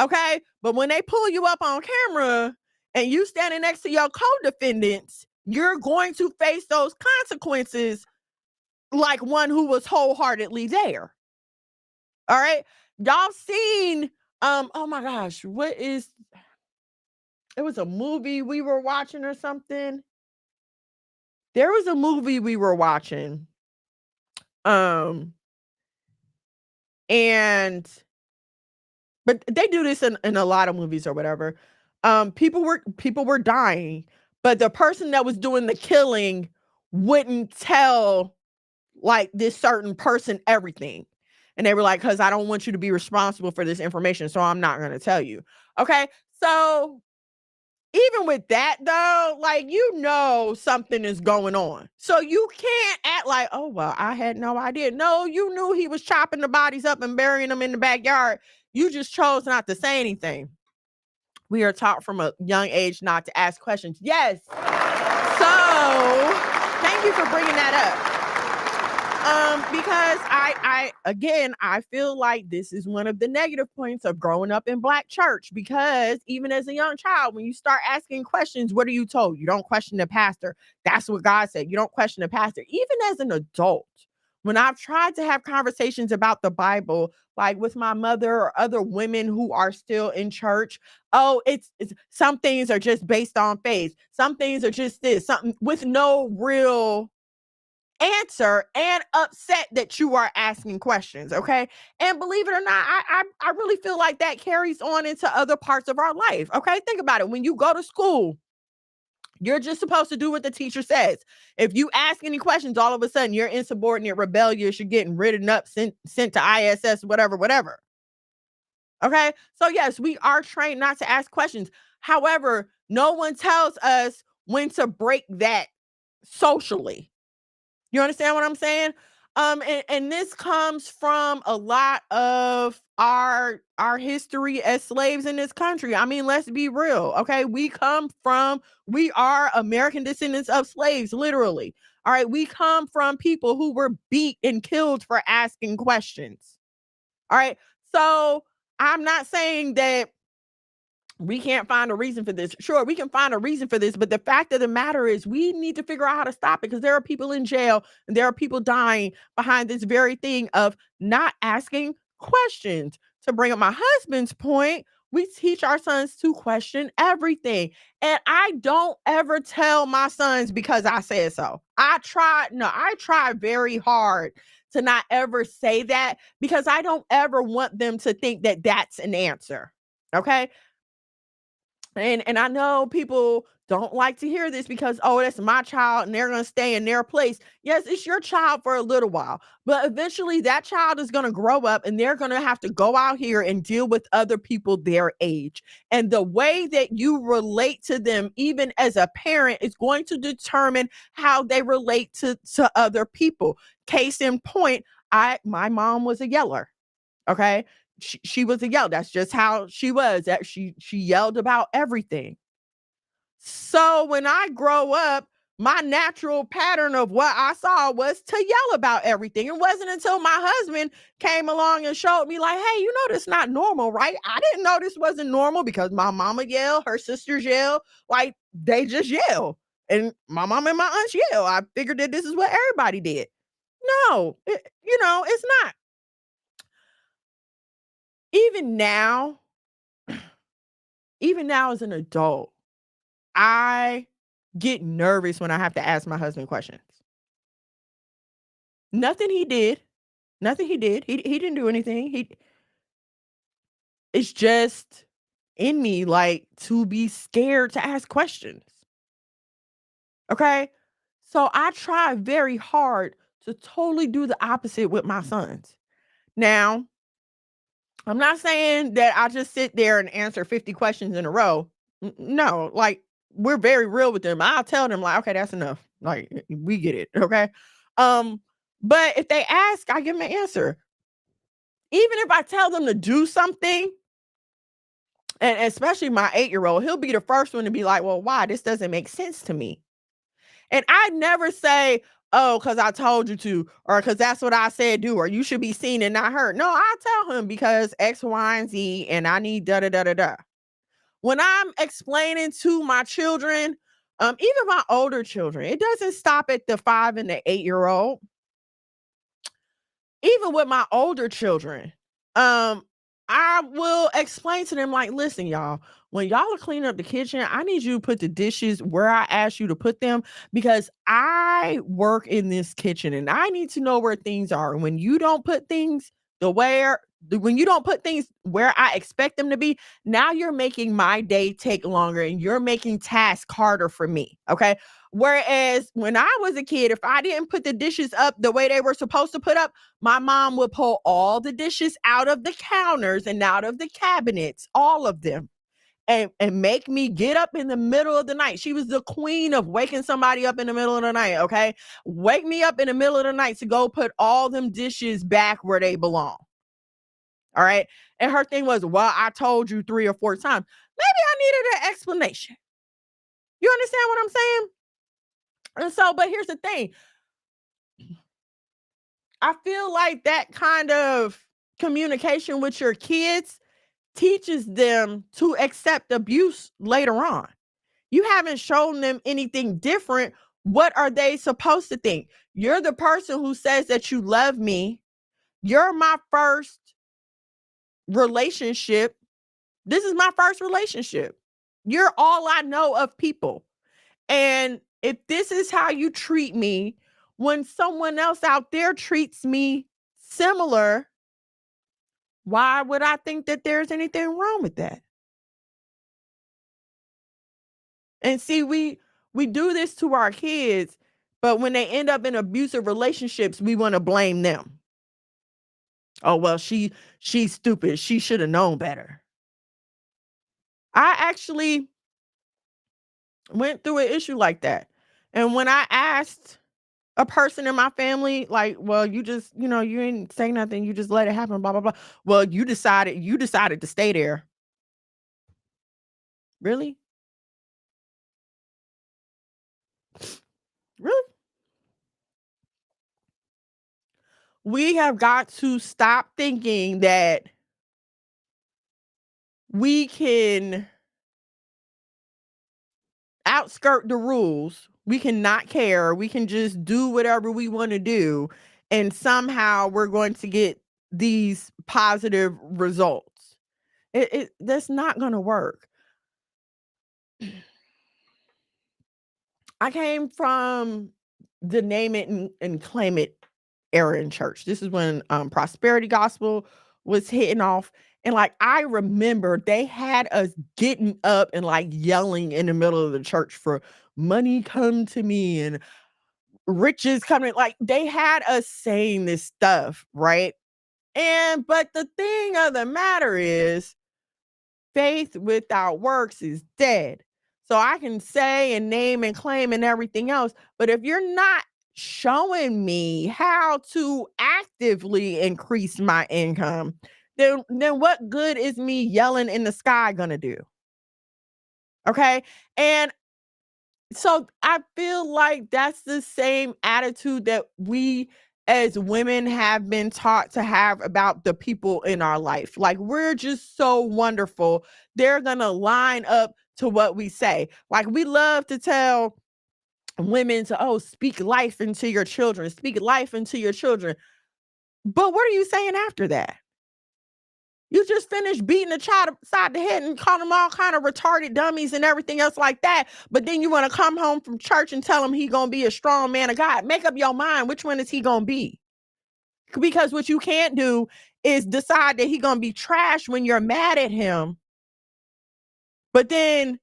[SPEAKER 4] okay? But when they pull you up on camera and you standing next to your co-defendants, you're going to face those consequences like one who was wholeheartedly there. All right? Y'all seen, oh my gosh, it was a movie we were watching or something. There was a movie we were watching. And but they do this in a lot of movies or whatever. People were dying, but the person that was doing the killing wouldn't tell like this certain person everything. And they were like, "'Cause I don't want you to be responsible for this information, so I'm not going to tell you." Okay? So even with that though, like, something is going on. So you can't act like, "Oh, well, I had no idea." No, you knew he was chopping the bodies up and burying them in the backyard. You just chose not to say anything. We are taught from a young age not to ask questions. Yes. So thank you for bringing that up. Because I feel like this is one of the negative points of growing up in Black church, because even as a young child, when you start asking questions, what are you told? You don't question the pastor. That's what God said. You don't question the pastor. Even as an adult, when I've tried to have conversations about the Bible, like with my mother or other women who are still in church, oh, it's some things are just based on faith. Some things are just this, something with no real answer, and upset that you are asking questions. Okay. And believe it or not, I really feel like that carries on into other parts of our life. Okay. Think about it. When you go to school, you're just supposed to do what the teacher says. If you ask any questions, all of a sudden you're insubordinate, rebellious, you're getting written up, sent to ISS, whatever. Okay. So yes, we are trained not to ask questions. However, no one tells us when to break that socially. You understand what I'm saying? And this comes from a lot of our history as slaves in this country. I mean, let's be real, okay? We are American descendants of slaves, literally. All right, we come from people who were beat and killed for asking questions. All right, so I'm not saying that we can't find a reason for this. Sure, we can find a reason for this, but the fact of the matter is we need to figure out how to stop it, because there are people in jail and there are people dying behind this very thing of not asking questions. To bring up my husband's point, we teach our sons to question everything. And I don't ever tell my sons because I said so. I try very hard to not ever say that, because I don't ever want them to think that that's an answer. Okay? And I know people don't like to hear this because, oh, that's my child and they're going to stay in their place. Yes, it's your child for a little while, but eventually that child is going to grow up and they're going to have to go out here and deal with other people their age. And the way that you relate to them, even as a parent, is going to determine how they relate to other people. Case in point, my mom was a yeller. Okay. She was a yell. That's just how she was. That she yelled about everything. So when I grow up, my natural pattern of what I saw was to yell about everything. It wasn't until my husband came along and showed me, like, hey, you know, that's not normal, right? I didn't know this wasn't normal, because my mama yell, her sisters yell, like they just yell. And my mom and my aunts yell. I figured that this is what everybody did. No, it's not. Even now, as an adult, I get nervous when I have to ask my husband questions. Nothing he did. He didn't do anything. It's just in me, like, to be scared to ask questions. Okay? So I try very hard to totally do the opposite with my sons. Now, I'm not saying that I just sit there and answer 50 questions in a row. No, like, we're very real with them. I'll tell them, like, okay, that's enough. Like, we get it. Okay. But if they ask, I give them an answer. Even if I tell them to do something, and especially my 8-year-old, he'll be the first one to be like, well, why? This doesn't make sense to me. And I never say, oh, because I told you to, or because that's what I said do, or you should be seen and not heard. No, I tell him because X, Y, and Z, and I need da da da da da. When I'm explaining to my children, even my older children, it doesn't stop at the 5 and the 8-year-old. Even with my older children, I will explain to them, like, listen, y'all, when y'all are cleaning up the kitchen, I need you to put the dishes where I asked you to put them, because I work in this kitchen and I need to know where things are. And when you don't put things when you don't put things where I expect them to be, now you're making my day take longer and you're making tasks harder for me. Okay. Whereas when I was a kid, if I didn't put the dishes up the way they were supposed to put up, my mom would pull all the dishes out of the counters and out of the cabinets, all of them, and make me get up in the middle of the night. She was the queen of waking somebody up in the middle of the night, okay? Wake me up in the middle of the night to go put all them dishes back where they belong. All right? And her thing was, well, I told you 3 or 4 times. Maybe I needed an explanation. You understand what I'm saying? And so, but here's the thing. I feel like that kind of communication with your kids teaches them to accept abuse later on. You haven't shown them anything different. What are they supposed to think? You're the person who says that you love me. You're my first relationship. This is my first relationship. You're all I know of people. And if this is how you treat me, when someone else out there treats me similar, why would I think that there's anything wrong with that? And see, we do this to our kids, but when they end up in abusive relationships, we want to blame them. Oh, well, she's stupid. She should have known better. I actually went through an issue like that. And when I asked a person in my family, like, well, you just, you didn't say nothing, you just let it happen, blah, blah, blah. Well, you decided to stay there. Really? Really? We have got to stop thinking that we can outskirt the rules. We can not care. We can just do whatever we want to do. And somehow we're going to get these positive results. That's not going to work. I came from the name it and claim it era in church. This is when prosperity gospel was hitting off. And like, I remember they had us getting up and like yelling in the middle of the church for money come to me and riches coming. Like, they had us saying this stuff, right? But the thing of the matter is, faith without works is dead. So I can say and name and claim and everything else, but if you're not showing me how to actively increase my income, then what good is me yelling in the sky gonna do? Okay? And so I feel like that's the same attitude that we as women have been taught to have about the people in our life. Like, we're just so wonderful. They're going to line up to what we say. Like, we love to tell women to, speak life into your children, speak life into your children. But what are you saying after that? You just finished beating a child upside the head and calling them all kind of retarded dummies and everything else like that. But then you want to come home from church and tell him he going to be a strong man of God. Make up your mind. Which one is he going to be? Because what you can't do is decide that he going to be trash when you're mad at him. But then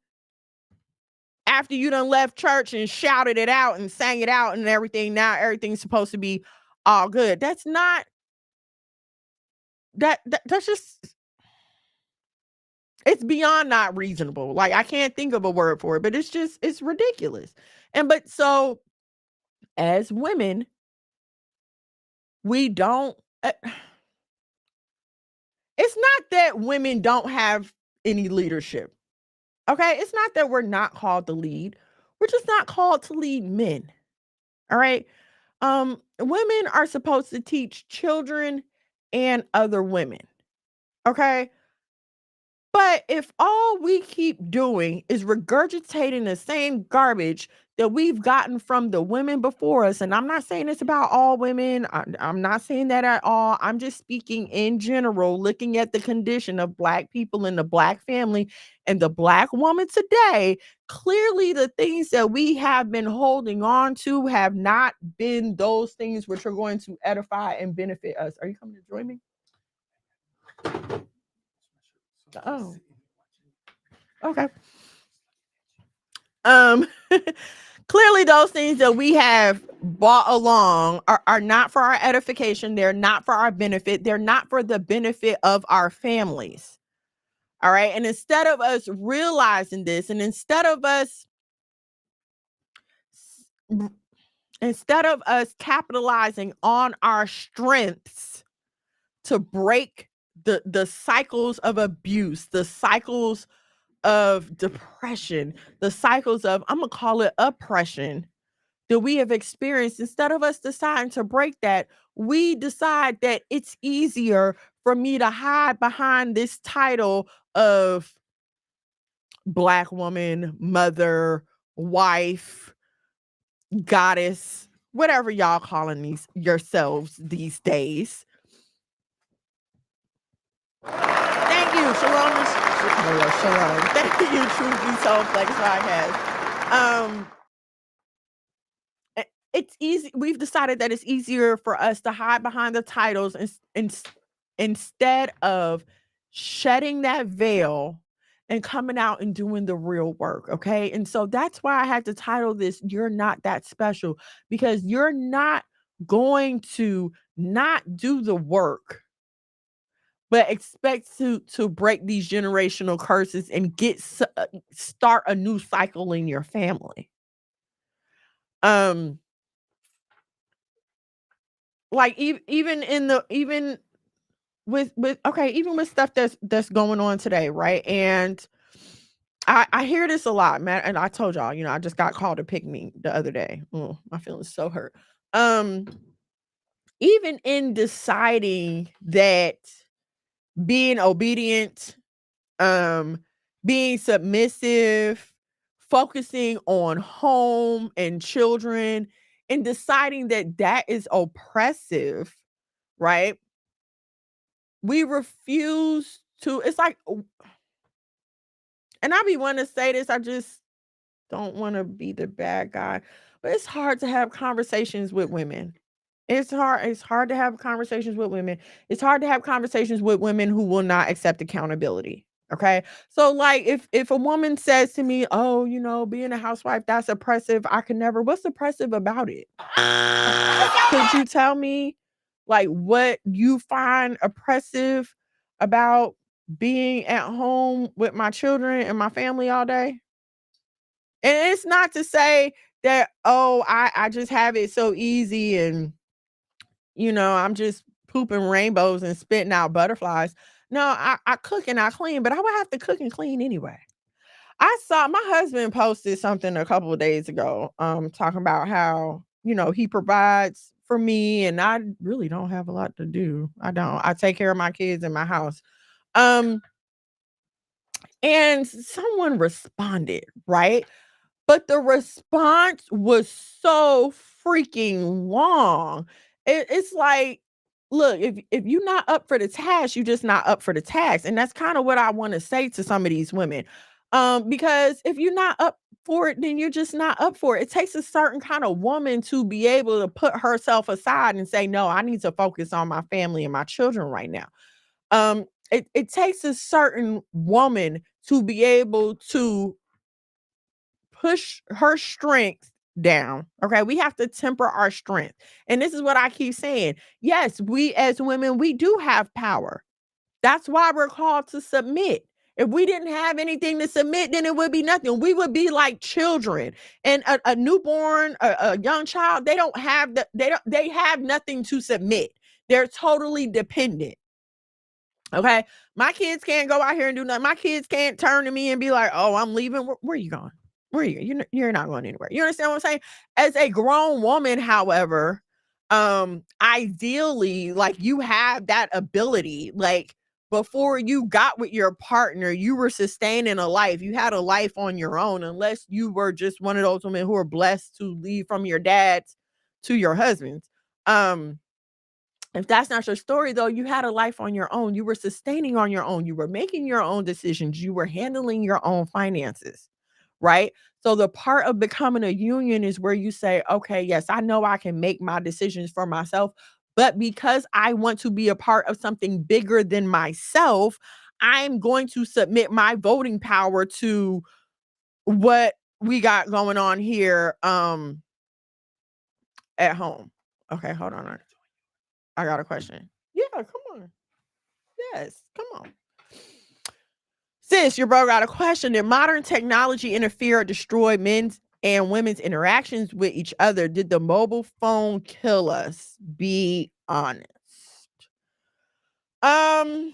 [SPEAKER 4] after you done left church and shouted it out and sang it out and everything, now everything's supposed to be all good. That's not, that's just, it's beyond not reasonable. Like, I can't think of a word for it, but it's ridiculous. But so as women, we don't, it's not that women don't have any leadership. Okay. It's not that we're not called to lead. We're just not called to lead men. All right. Women are supposed to teach children and other women. Okay. But if all we keep doing is regurgitating the same garbage that we've gotten from the women before us, and I'm not saying it's about all women, I'm not saying that at all. I'm just speaking in general, looking at the condition of Black people in the Black family and the Black woman today. Clearly, the things that we have been holding on to have not been those things which are going to edify and benefit us. Are you coming to join me? Oh, okay. Clearly those things that we have brought along are not for our edification. They're not for our benefit. They're not for the benefit of our families. All right. And instead of us realizing this, and instead of us capitalizing on our strengths to break the cycles of abuse, the cycles of depression, the cycles of, I'm gonna call it oppression, that we have experienced, instead of us deciding to break that, we decide that it's easier for me to hide behind this title of Black woman, mother, wife, goddess, whatever y'all calling these yourselves these days. Thank you, Shalom. Shalom. Thank you, Truth Be Told Flex Podcast. It's easy. We've decided that it's easier for us to hide behind the titles instead of shedding that veil and coming out and doing the real work. Okay. And so that's why I had to title this "You're Not That Special," because you're not going to not do the work, but expect to break these generational curses and start a new cycle in your family. Like even with even with stuff that's going on today, right? And I hear this a lot, man. And I told y'all, I just got called a pick me the other day. Oh, my feelings so hurt. Even in deciding that being obedient, being submissive, focusing on home and children, and deciding that that is oppressive, right? We refuse to, it's like, and I be wanting to say this, I just don't want to be the bad guy, but it's hard to have conversations with women. It's hard to have conversations with women. It's hard to have conversations with women who will not accept accountability. Okay. So like if a woman says to me, "Oh, being a housewife, that's oppressive. I can never," what's oppressive about it? Could you tell me like what you find oppressive about being at home with my children and my family all day? And it's not to say that, oh, I just have it so easy and I'm just pooping rainbows and spitting out butterflies. No, I cook and I clean, but I would have to cook and clean anyway. I saw my husband posted something a couple of days ago, talking about how, he provides for me and I really don't have a lot to do. I don't. I take care of my kids in my house. And someone responded, right? But the response was so freaking long. It's like, look, if you're not up for the task, you're just not up for the task. And that's kind of what I want to say to some of these women. Because if you're not up for it, then you're just not up for it. It takes a certain kind of woman to be able to put herself aside and say, no, I need to focus on my family and my children right now. It takes a certain woman to be able to push her strength down. Okay. We have to temper our strength. And this is what I keep saying. Yes, we as women, we do have power. That's why we're called to submit. If we didn't have anything to submit, then it would be nothing. We would be like children. And a newborn, a young child, they have nothing to submit. They're totally dependent. Okay. My kids can't go out here and do nothing. My kids can't turn to me and be like, "Oh, I'm leaving." Where are you going? Where are you? You're not going anywhere. You understand what I'm saying? As a grown woman, however, ideally, like you have that ability. Like before you got with your partner, you were sustaining a life. You had a life on your own, unless you were just one of those women who are blessed to leave from your dads to your husbands. If that's not your story, though, you had a life on your own. You were sustaining on your own. You were making your own decisions. You were handling your own finances, right? So the part of becoming a union is where you say, okay, yes, I know I can make my decisions for myself, but because I want to be a part of something bigger than myself, I'm going to submit my voting power to what we got going on here at home. Okay, hold on. I got a question. Yeah, come on. Yes, come on. Sis, your bro got a question. Did modern technology interfere or destroy men's and women's interactions with each other? Did the mobile phone kill us? Be honest. I'm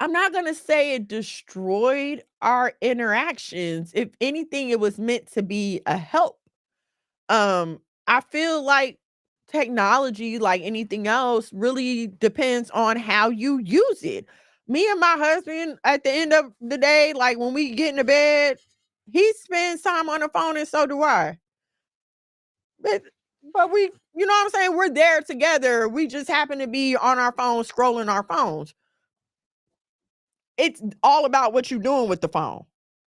[SPEAKER 4] not gonna say it destroyed our interactions. If anything, it was meant to be a help. I feel like technology, like anything else, really depends on how you use it. Me and my husband, at the end of the day, like when we get into bed, he spends time on the phone and so do I. But we, you know what I'm saying? We're there together. We just happen to be on our phones, scrolling our phones. It's all about what you're doing with the phone.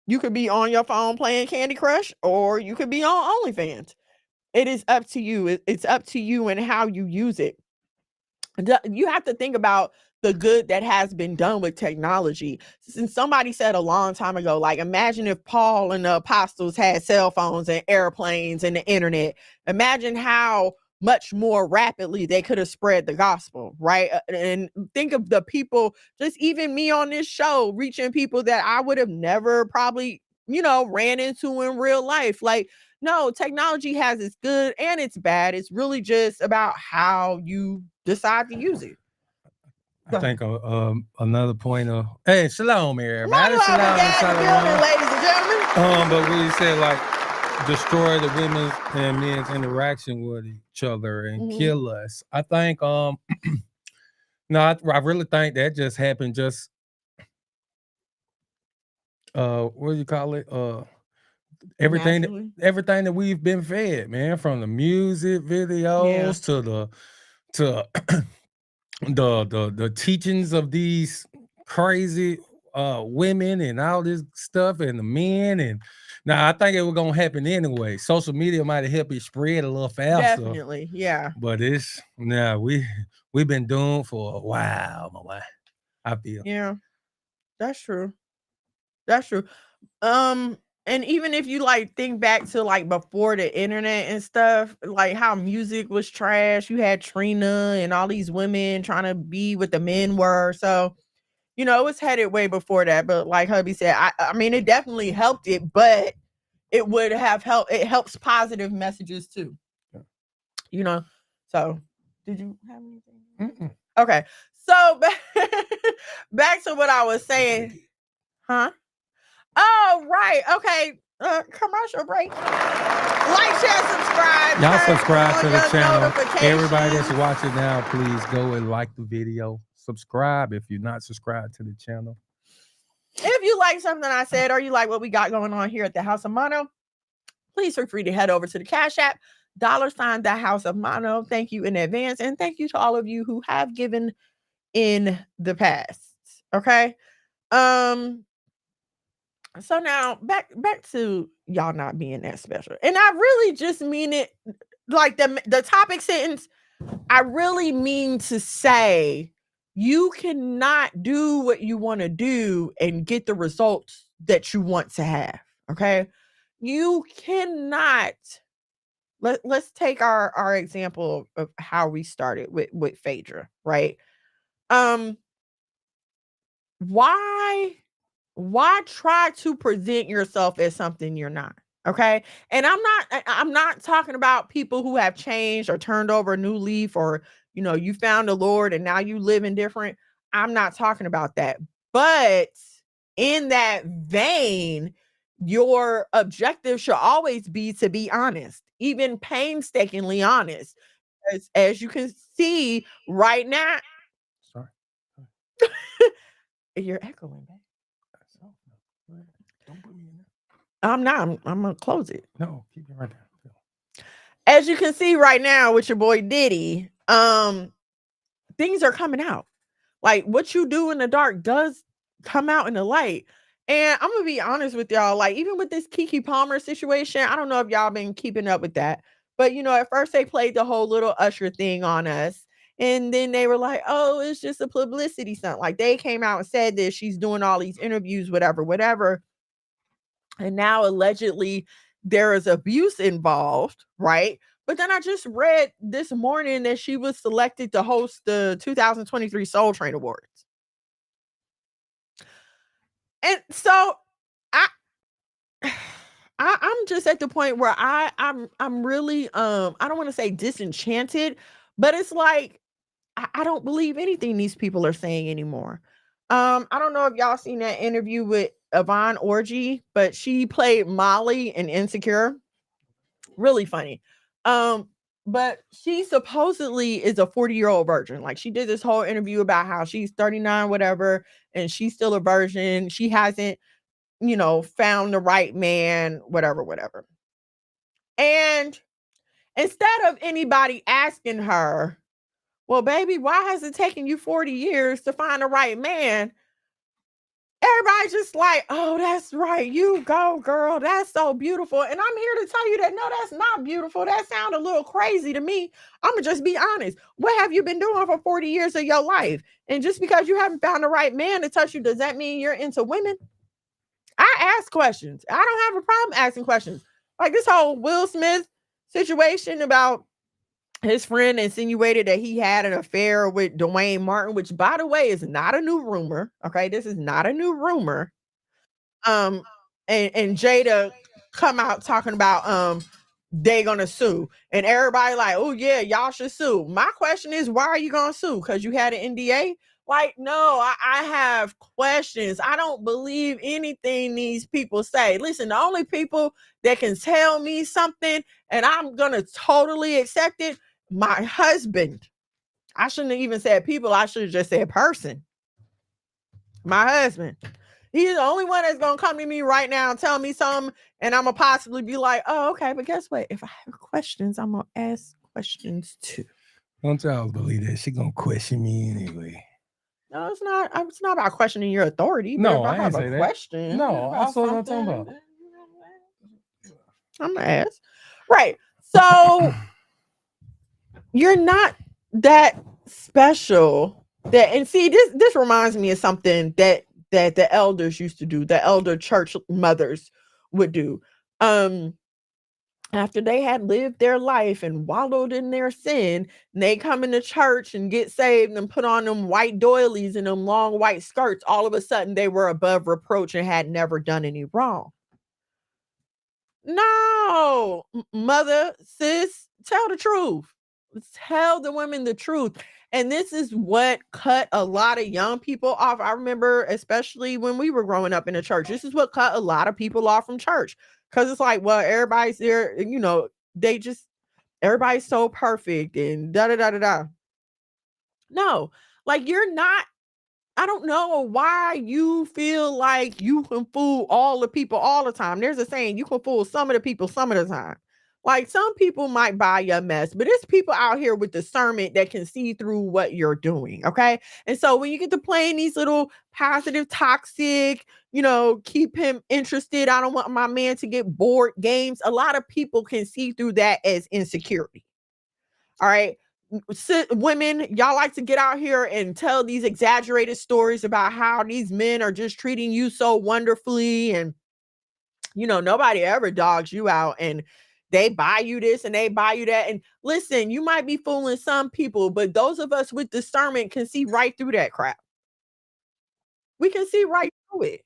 [SPEAKER 4] You could be on your phone playing Candy Crush, or you could be on OnlyFans. It is up to you. It's up to you and how you use it. You have to think about the good that has been done with technology. Since somebody said a long time ago, like, imagine if Paul and the apostles had cell phones and airplanes and the internet. Imagine how much more rapidly they could have spread the gospel, right? And think of the people, just even me on this show, reaching people that I would have never probably, ran into in real life. Like, no, technology has its good and its bad. It's really just about how you decide to use it.
[SPEAKER 12] I think another point of shalom, everybody.
[SPEAKER 4] Shalom, ladies and gentlemen.
[SPEAKER 12] But we said like destroy the women's and men's interaction with each other and kill us. I think no, I really think that just happened. Just what do you call it? Everything that we've been fed, man, from the music videos to the teachings of these crazy women and all this stuff and the men. And now I think it was gonna happen anyway. Social media might have helped it spread a little faster.
[SPEAKER 4] Definitely, yeah.
[SPEAKER 12] But we've been doomed for a while, my wife. I feel.
[SPEAKER 4] Yeah, that's true. That's true. And even if you like think back to like before the internet and stuff, like how music was trash, you had Trina and all these women trying to be what the men were. So, it was headed way before that. But like hubby said, I mean, it definitely helped it, but it would have helped. It helps positive messages too. So did you have anything? Okay. So back to what I was saying. Huh? Oh, right. Okay. Commercial break. Like, share, subscribe.
[SPEAKER 12] Y'all subscribe to the channel. Everybody that's watching now, please go and like the video. Subscribe if you're not subscribed to the channel.
[SPEAKER 4] If you like something I said or you like what we got going on here at the House of Mono, please feel free to head over to the Cash App, $, the House of Mono. Thank you in advance. And thank you to all of you who have given in the past. Okay. So now back to y'all not being that special. And I really just mean it like the topic sentence. I really mean to say you cannot do what you want to do and get the results that you want to have. Okay. You cannot. Let's take our example of how we started with Phaedra, right? Why try to present yourself as something you're not? Okay. And I'm not talking about people who have changed or turned over a new leaf, or you found the Lord and now you live in different. I'm not talking about that. But in that vein, your objective should always be to be honest, even painstakingly honest. As you can see right now.
[SPEAKER 12] Sorry.
[SPEAKER 4] You're echoing back. Don't put me in there. I'm not. I'm gonna close it.
[SPEAKER 12] No, keep it right there.
[SPEAKER 4] As you can see right now with your boy Diddy, things are coming out. Like what you do in the dark does come out in the light. And I'm gonna be honest with y'all, like even with this Keke Palmer situation, I don't know if y'all been keeping up with that, but at first they played the whole little Usher thing on us. And then they were like, oh, it's just a publicity stunt. Like they came out and said this, she's doing all these interviews, whatever. And now allegedly there is abuse involved, right? But then I just read this morning that she was selected to host the 2023 Soul Train Awards. And so I'm just at the point where I'm really I don't want to say disenchanted, but it's like I don't believe anything these people are saying anymore. I don't know if y'all seen that interview with Yvonne Orji, but she played Molly in Insecure. Really funny. But she supposedly is a 40-year-old virgin. Like, she did this whole interview about how she's 39, whatever, and she's still a virgin. She hasn't, found the right man, whatever. And instead of anybody asking her, well, baby, why has it taken you 40 years to find the right man? Everybody's just like, oh, that's right. You go, girl. That's so beautiful. And I'm here to tell you that, no, that's not beautiful. That sounds a little crazy to me. I'm going to just be honest. What have you been doing for 40 years of your life? And just because you haven't found the right man to touch you, does that mean you're into women? I ask questions. I don't have a problem asking questions. Like this whole Will Smith situation about his friend insinuated that he had an affair with Dwayne Martin, which, by the way, is not a new rumor. Okay, this is not a new rumor. And Jada come out talking about they gonna sue, and everybody like, oh yeah, y'all should sue. My question is, why are you gonna sue? Because you had an NDA? Like, no, I have questions. I don't believe anything these people say. Listen, the only people that can tell me something and I'm gonna totally accept it, my husband. I shouldn't have even said people. I should have just said person. My husband. He's the only one that's gonna come to me right now and tell me something, and I'm gonna possibly be like, oh, okay, but guess what? If I have questions, I'm gonna ask questions too.
[SPEAKER 12] Don't y'all believe that? She gonna question me anyway.
[SPEAKER 4] No, it's not. It's not about questioning your authority. But
[SPEAKER 12] No,
[SPEAKER 4] if I
[SPEAKER 12] I
[SPEAKER 4] have
[SPEAKER 12] ain't
[SPEAKER 4] a
[SPEAKER 12] say that.
[SPEAKER 4] question.
[SPEAKER 12] No, that's what I'm talking about.
[SPEAKER 4] I'm gonna ask. Right. So you're not that special. And see, this reminds me of something that the elders used to do. The elder church mothers would do. After they had lived their life and wallowed in their sin, and they come into church and get saved and put on them white doilies and them long white skirts, all of a sudden they were above reproach and had never done any wrong. No, mother, sis, tell the truth. Tell the women the truth. And this is what cut a lot of young people off. I remember, especially when we were growing up in the church, this is what cut a lot of people off from church. Because it's like, well, everybody's there, everybody's so perfect and da-da-da-da-da. No, like you're not. I don't know why you feel like you can fool all the people all the time. There's a saying, you can fool some of the people some of the time. Like some people might buy your mess, but there's people out here with discernment that can see through what you're doing. Okay. And so when you get to playing these little positive, toxic, keep him interested, I don't want my man to get bored games, a lot of people can see through that as insecurity. All right. Women, y'all like to get out here and tell these exaggerated stories about how these men are just treating you so wonderfully, and nobody ever dogs you out, and they buy you this and they buy you that. And listen, you might be fooling some people, but those of us with discernment can see right through that crap. We can see right through it.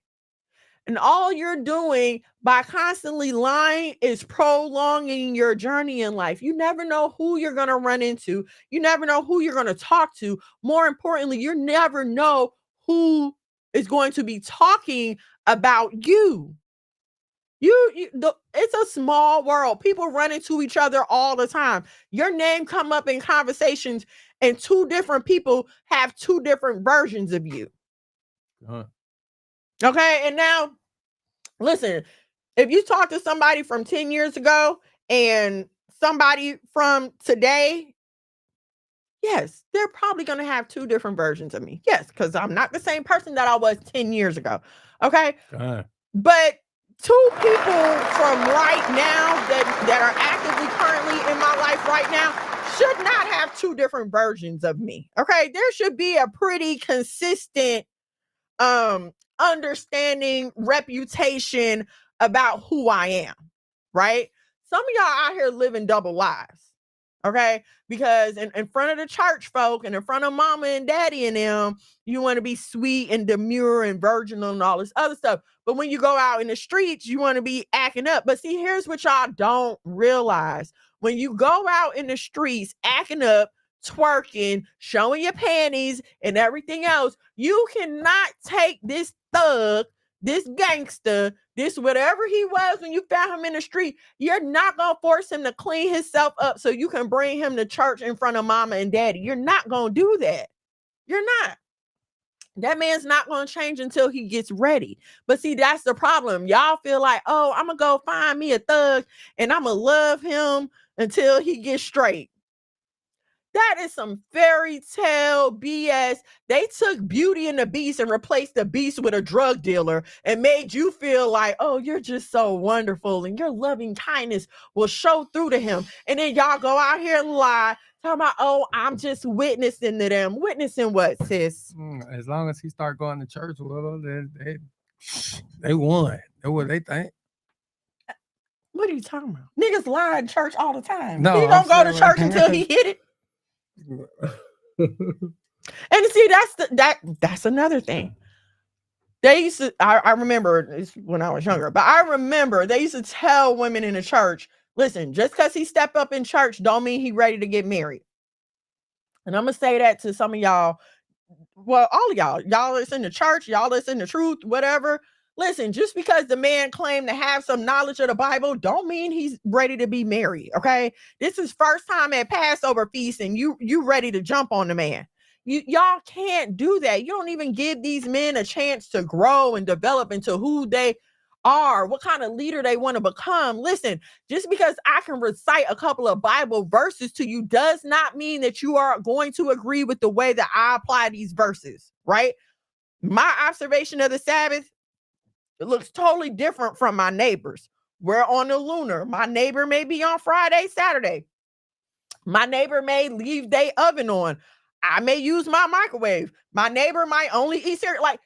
[SPEAKER 4] And all you're doing by constantly lying is prolonging your journey in life. You never know who you're going to run into. You never know who you're going to talk to. More importantly, you never know who is going to be talking about you. It's a small world. People run into each other all the time. Your name come up in conversations and two different people have two different versions of you. Okay. And now, listen, if you talk to somebody from 10 years ago and somebody from today, yes, they're probably going to have two different versions of me. Yes, because I'm not the same person that I was 10 years ago. Okay. But two people from right now that are actively currently in my life right now should not have two different versions of me. Okay. There should be a pretty consistent understanding, reputation about who I am, right? Some of y'all out here living double lives, okay? Because in front of the church folk and in front of mama and daddy and them, you want to be sweet and demure and virginal and all this other stuff. But when you go out in the streets, you want to be acting up. But see, here's what y'all don't realize. When you go out in the streets acting up, twerking, showing your panties and everything else, you cannot take this thug this gangster, this whatever he was when you found him in the street, you're not going to force him to clean himself up so you can bring him to church in front of mama and daddy. You're not going to do that. You're not. That man's not going to change until he gets ready. But see, that's the problem. Y'all feel like, oh, I'm going to go find me a thug and I'm going to love him until he gets straight. That is some fairy tale BS. They took Beauty and the Beast and replaced the Beast with a drug dealer and made you feel like, oh, you're just so wonderful and your loving kindness will show through to him. And then y'all go out here and lie, talking about, oh, I'm just witnessing to them. Witnessing what, sis?
[SPEAKER 12] As long as he start going to church, well, they won. That's what they think.
[SPEAKER 4] What are you talking about? Niggas lie in church all the time.
[SPEAKER 12] No,
[SPEAKER 4] he don't go to church until he hit it. And see, that's another thing. They used to, I remember when I was younger, but I remember they used to tell women in the church, listen, just because he stepped up in church don't mean he ready to get married. And I'm gonna say that to some of y'all. Well, all of y'all listen to church, y'all listen to truth, whatever. Listen, just because the man claimed to have some knowledge of the Bible don't mean he's ready to be married, okay? This is first time at Passover feast and you ready to jump on the man. Y'all can't do that. You don't even give these men a chance to grow and develop into who they are, what kind of leader they want to become. Listen, just because I can recite a couple of Bible verses to you does not mean that you are going to agree with the way that I apply these verses, right? My observation of the Sabbath, it looks totally different from my neighbors. We're on the lunar. My neighbor may be on Friday, Saturday. My neighbor may leave their oven on. I may use my microwave. My neighbor might only eat cereal. Like,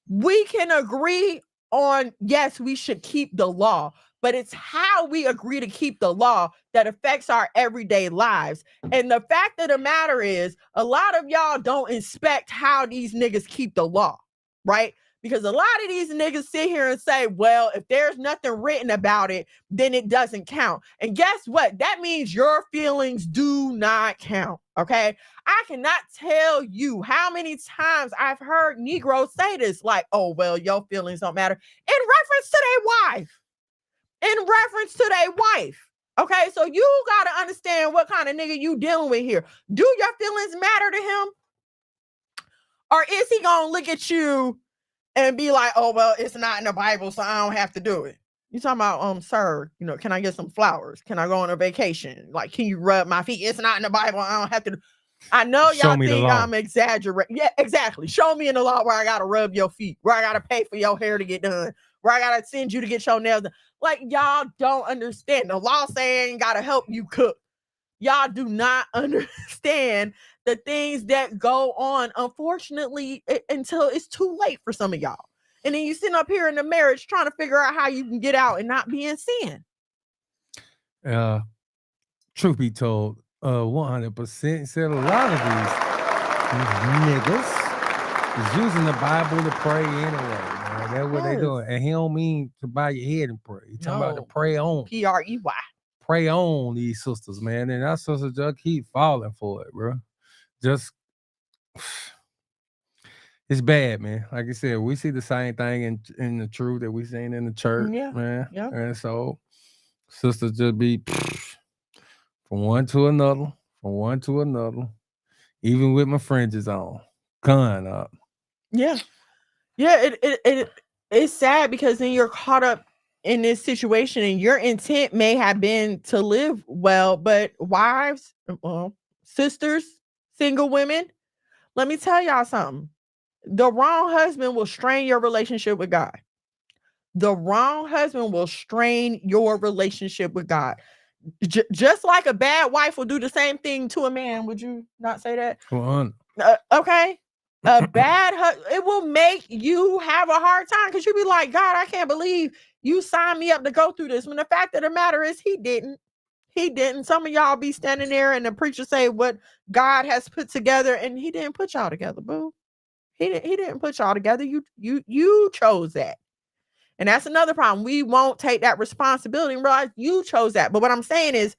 [SPEAKER 4] we can agree on, yes, we should keep the law, but it's how we agree to keep the law that affects our everyday lives. And the fact of the matter is, a lot of y'all don't inspect how these niggas keep the law, right? Because a lot of these niggas sit here and say, well, if there's nothing written about it, then it doesn't count. And guess what? That means your feelings do not count, okay? I cannot tell you how many times I've heard Negroes say this, like, oh, well, your feelings don't matter, in reference to their wife. In reference to their wife. Okay, so you got to understand what kind of nigga you dealing with here. Do your feelings matter to him? Or is he going to look at you and be like, oh, well, it's not in the Bible, so I don't have to do it? You talking about, sir, can I get some flowers? Can I go on a vacation? Like, can you rub my feet? It's not in the Bible. I don't have to. I know y'all think I'm exaggerating. Yeah, exactly. Show me in the law where I got to rub your feet, where I got to pay for your hair to get done, where I got to send you to get your nails done. Like, y'all don't understand. The law saying got to help you cook. Y'all do not understand the things that go on, unfortunately, until it's too late for some of y'all. And then you sitting up here in the marriage trying to figure out how you can get out and not be in sin.
[SPEAKER 12] Truth be told, 100% said a lot of these niggas is using the Bible to pray anyway. Man. That's what they doing. And he don't mean to bow your head and pray. He talking about to pray on.
[SPEAKER 4] Prey.
[SPEAKER 12] Pray on these sisters, man. And our sisters just keep falling for it, bro. Just, it's bad, man. Like I said, we see the same thing in the truth that we seen in the church, man.
[SPEAKER 4] Yeah.
[SPEAKER 12] And so sisters just be from one to another, even with my fringes on, gun up.
[SPEAKER 4] Yeah. It's sad because then you're caught up in this situation and your intent may have been to live well, but wives, sisters, single women, let me tell y'all something. The wrong husband will strain your relationship with God. The wrong husband will strain your relationship with God. Just like a bad wife will do the same thing to a man. Would you not say that? Okay. A bad it will make you have a hard time because you'll be like, God, I can't believe you signed me up to go through this. When the fact of the matter is he didn't. Some of y'all be standing there and the preacher say what God has put together and he didn't put y'all together, boo. He didn't put y'all together. You chose that. And that's another problem. We won't take that responsibility and realize you chose that. But what I'm saying is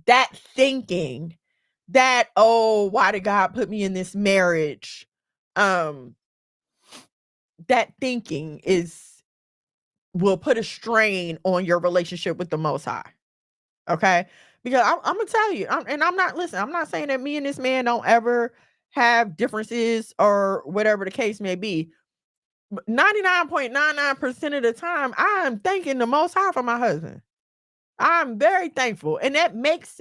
[SPEAKER 4] that thinking that, oh, why did God put me in this marriage? that thinking will put a strain on your relationship with the Most High. Okay, because I'm gonna tell you, I'm not saying that me and this man don't ever have differences or whatever the case may be. 99.99% of the time, I'm thanking the Most High for my husband. I'm very thankful, and that makes.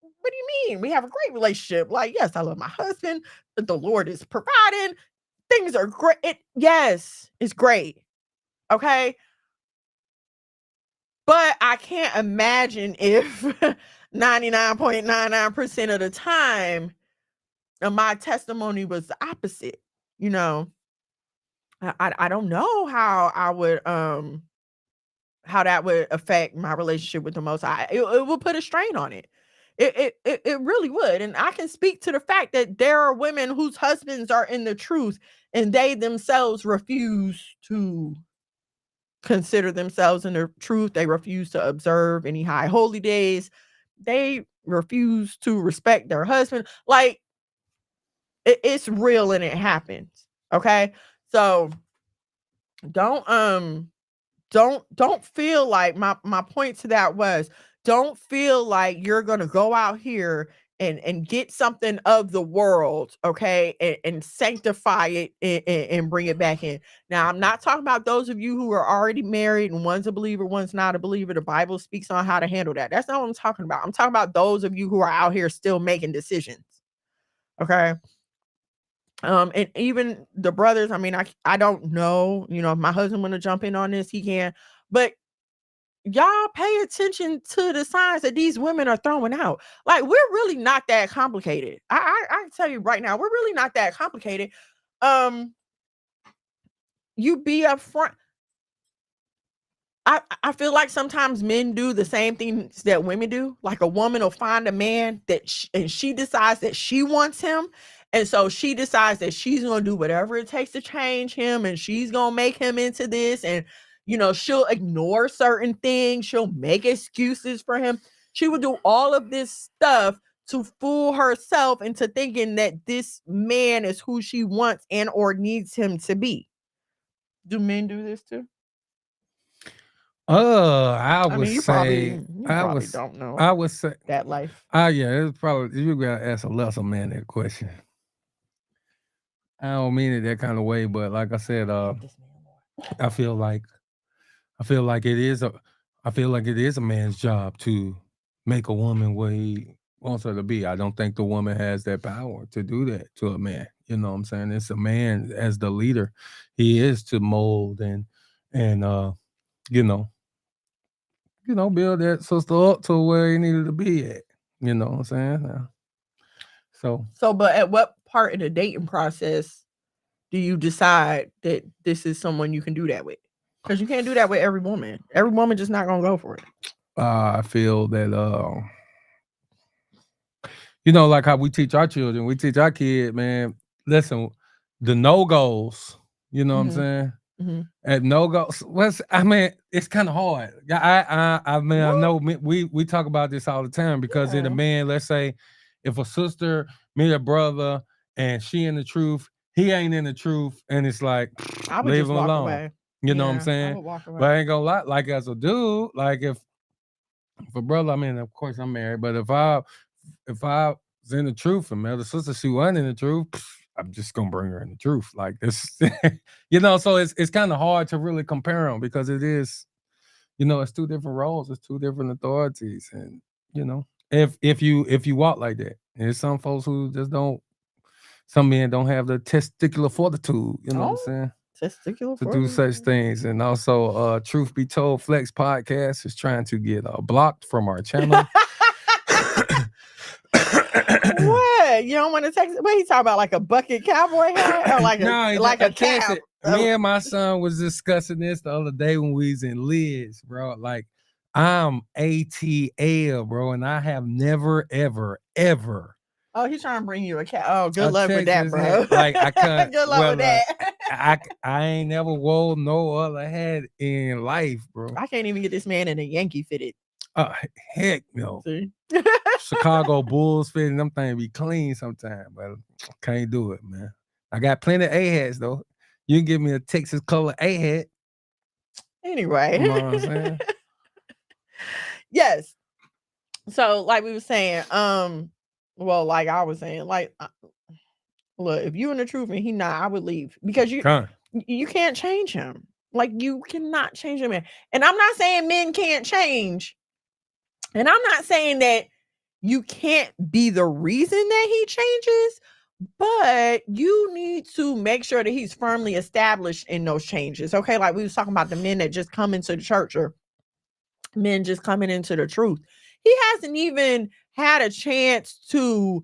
[SPEAKER 4] What do you mean? We have a great relationship. Like, yes, I love my husband. The Lord is providing. Things are great. Yes, it's great. Okay. But I can't imagine if 99.99% of the time my testimony was the opposite. You know, I don't know how I would how that would affect my relationship with the Most High. It would put a strain on it. It really would. And I can speak to the fact that there are women whose husbands are in the truth and they themselves refuse to consider themselves in the truth. They refuse to observe any high holy days. They refuse to respect their husband. Like, it's real and it happens. Okay. So don't feel like my point to that was, don't feel like you're gonna go out here and get something of the world, okay, and sanctify it and bring it back in. Now, I'm not talking about those of you who are already married and one's a believer, one's not a believer. The Bible speaks on how to handle that. That's not what I'm talking about. I'm talking about those of you who are out here still making decisions. Okay. And even the brothers, I mean, I don't know, you know, if my husband want to jump in on this, he can, but y'all pay attention to the signs that these women are throwing out. Like, we're really not that complicated. I can tell you right now, we're really not that complicated. You be upfront. I feel like sometimes men do the same things that women do. Like, a woman will find a man that she decides that she wants him. And so she decides that she's going to do whatever it takes to change him. And she's going to make him into this. And, you know, she'll ignore certain things. She'll make excuses for him. She will do all of this stuff to fool herself into thinking that this man is who she wants and or needs him to be. Do men do this too?
[SPEAKER 12] I
[SPEAKER 4] I
[SPEAKER 12] would
[SPEAKER 4] mean, you
[SPEAKER 12] say
[SPEAKER 4] probably don't know
[SPEAKER 12] I would say
[SPEAKER 4] that life.
[SPEAKER 12] yeah, it's probably you gotta ask a lesser man that question. I don't mean it that kind of way, but like I said, I feel like it is a man's job to make a woman what he wants her to be. I don't think the woman has that power to do that to a man. You know what I'm saying? It's a man as the leader. He is to mold and you know, build that sister up to where he needed to be at. You know what I'm saying? So,
[SPEAKER 4] but at what part of the dating process do you decide that this is someone you can do that with? Because you can't do that with every woman. Every woman just not gonna go for it.
[SPEAKER 12] I feel that you know, like how we teach our children, we teach our kid, man. Listen, the no-goes, you know what I'm saying? At no-goes, I mean, it's kind of hard. I mean, I know we talk about this all the time because in a man, let's say, if a sister meet a brother and she in the truth, he ain't in the truth, and it's like,
[SPEAKER 4] I would
[SPEAKER 12] leave
[SPEAKER 4] just
[SPEAKER 12] him
[SPEAKER 4] walk
[SPEAKER 12] alone.
[SPEAKER 4] away.
[SPEAKER 12] You know what I'm
[SPEAKER 4] I
[SPEAKER 12] saying?
[SPEAKER 4] would walk away.
[SPEAKER 12] But I ain't gonna lie, like as a dude, like if a brother, I mean, of course I'm married, but if I was in the truth and met a sister, she wasn't in the truth, I'm just gonna bring her in the truth. Like this, you know. So it's kind of hard to really compare them because it is, you know, it's two different roles, it's two different authorities, and you know, if you walk like that, there's some folks who just don't. Some men don't have the testicular fortitude, you know what I'm saying?
[SPEAKER 4] Testicular
[SPEAKER 12] To do such things. And also, Truth Be Told Flex Podcast is trying to get blocked from our channel.
[SPEAKER 4] What? You don't want to text? What he talking about? Like a bucket cowboy hat or like a cab?
[SPEAKER 12] Me and my son was discussing this the other day when we was in Lids, bro. Like, I'm ATL, bro, and I have never, ever, ever.
[SPEAKER 4] Oh, he's trying to bring you a cat. Oh, good luck with that, bro.
[SPEAKER 12] Hat. Like, I can't.
[SPEAKER 4] Good luck with that.
[SPEAKER 12] I ain't never wore no other hat in life, bro.
[SPEAKER 4] I can't even get this man in a Yankee fitted.
[SPEAKER 12] Heck no.
[SPEAKER 4] See?
[SPEAKER 12] Chicago Bulls fitting, them things be clean sometimes, but can't do it, man. I got plenty of A hats though. You can give me a Texas color A hat.
[SPEAKER 4] Anyway.
[SPEAKER 12] You know what I'm saying?
[SPEAKER 4] Yes. So, like we were saying, well, like I was saying, like, look, if you in the truth and he not, I would leave because you can't change him. Like, you cannot change him. And I'm not saying men can't change. And I'm not saying that you can't be the reason that he changes, but you need to make sure that he's firmly established in those changes. Okay, like we was talking about the men that just come into the church or men just coming into the truth. He hasn't even had a chance to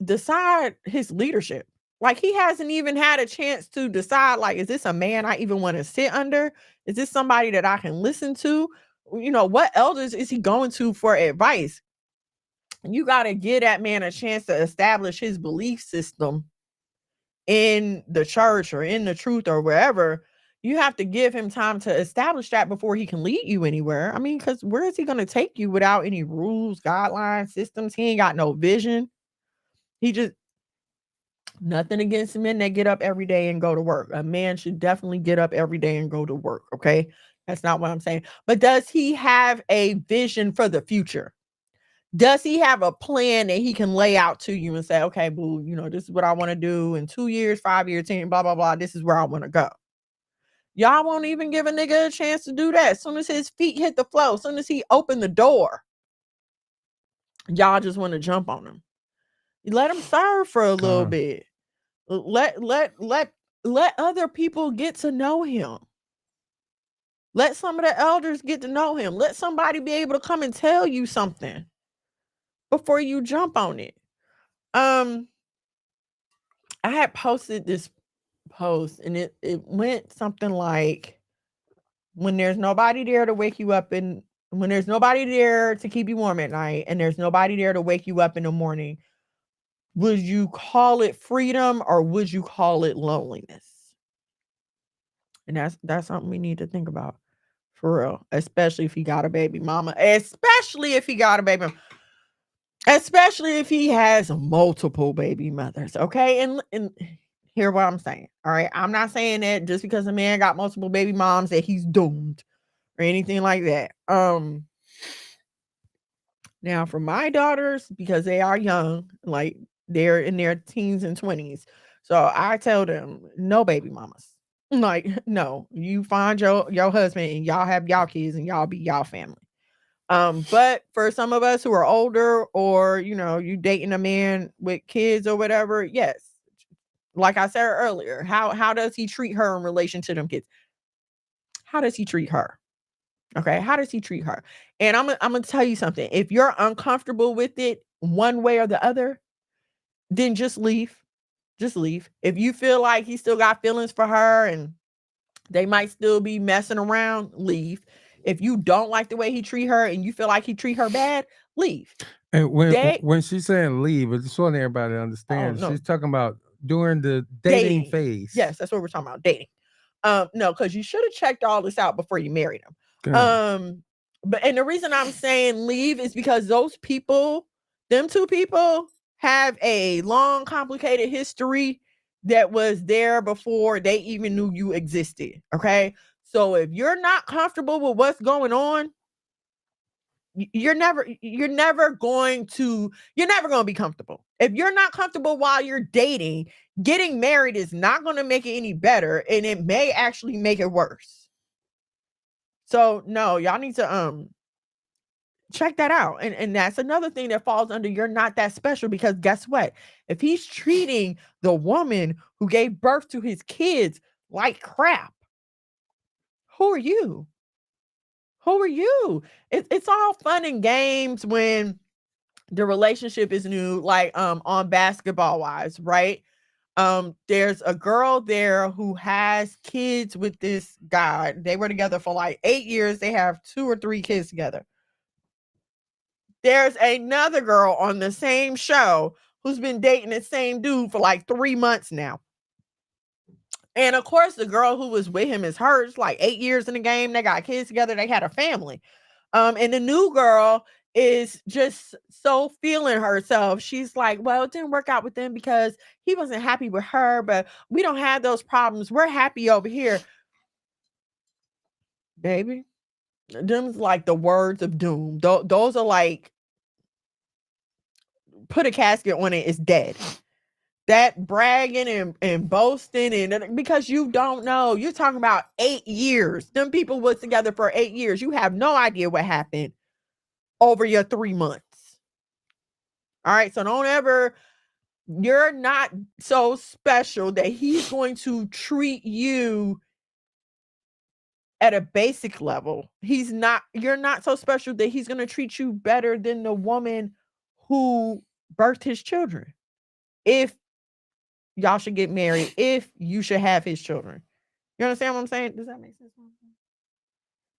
[SPEAKER 4] decide his leadership. Like, he hasn't even had a chance to decide, like, is this a man I even want to sit under? Is this somebody that I can listen to? You know, what elders is he going to for advice? You got to give that man a chance to establish his belief system in the church or in the truth or wherever. You have to give him time to establish that before he can lead you anywhere. I mean, because where is he going to take you without any rules, guidelines, systems? He ain't got no vision. He just, nothing against men that get up every day and go to work. A man should definitely get up every day and go to work. Okay. That's not what I'm saying. But does he have a vision for the future? Does he have a plan that he can lay out to you and say, okay, boo, you know, this is what I want to do in 2 years, 5 years, 10, blah, blah, blah. This is where I want to go. Y'all won't even give a nigga a chance to do that. As soon as his feet hit the floor, as soon as he opened the door, y'all just want to jump on him. You let him serve for a little bit. Let other people get to know him. Let some of the elders get to know him. Let somebody be able to come and tell you something before you jump on it. I had posted this post and it went something like, when there's nobody there to wake you up and when there's nobody there to keep you warm at night and there's nobody there to wake you up in the morning, would you call it freedom or would you call it loneliness? And that's something we need to think about, for real, especially if he got a baby mama, especially if he has multiple baby mothers. Okay. And hear what I'm saying. All right. I'm not saying that just because a man got multiple baby moms that he's doomed or anything like that. Now for my daughters, because they are young, like they're in their teens and 20s. So I tell them, no baby mamas. Like, no, you find your husband and y'all have y'all kids and y'all be y'all family. But for some of us who are older, or you know, you dating a man with kids or whatever, yes. Like I said earlier, how does he treat her in relation to them kids? How does he treat her? Okay, how does he treat her? And I'm gonna tell you something. If you're uncomfortable with it one way or the other, then just leave. Just leave. If you feel like he still got feelings for her and they might still be messing around, leave. If you don't like the way he treat her and you feel like he treat her bad, leave.
[SPEAKER 12] And when she's saying leave, I just want everybody to understand, she's talking about during the dating phase.
[SPEAKER 4] Yes, that's what we're talking about, dating. No, because you should have checked all this out before you married him. But and the reason I'm saying leave is because those people, them two people, have a long, complicated history that was there before they even knew you existed. Okay. So if you're not comfortable with what's going on, you're never going to be comfortable. If you're not comfortable while you're dating, getting married is not going to make it any better, and it may actually make it worse. So no, y'all need to check that out. And that's another thing that falls under you're not that special, because guess what? If he's treating the woman who gave birth to his kids like crap, who are you? Who are you? It's all fun and games when the relationship is new, like on Basketball Wives, right? There's a girl there who has kids with this guy. They were together for like 8 years. They have 2 or 3 kids together. There's another girl on the same show who's been dating the same dude for like 3 months now. And of course, the girl who was with him is hers, like 8 years in the game. They got kids together. They had a family. And the new girl is just so feeling herself. She's like, well, it didn't work out with them because he wasn't happy with her, but we don't have those problems. We're happy over here. Baby, them's like the words of doom. Those are like, put a casket on it, it's dead. That bragging and boasting, and because you don't know, you're talking about 8 years. Them people was together for 8 years. You have no idea what happened over your 3 months. All right, so don't ever, you're not so special that he's going to treat you at a basic level. You're not so special that he's going to treat you better than the woman who birthed his children. If y'all should get married, if you should have his children. You understand what I'm saying? Does that make sense?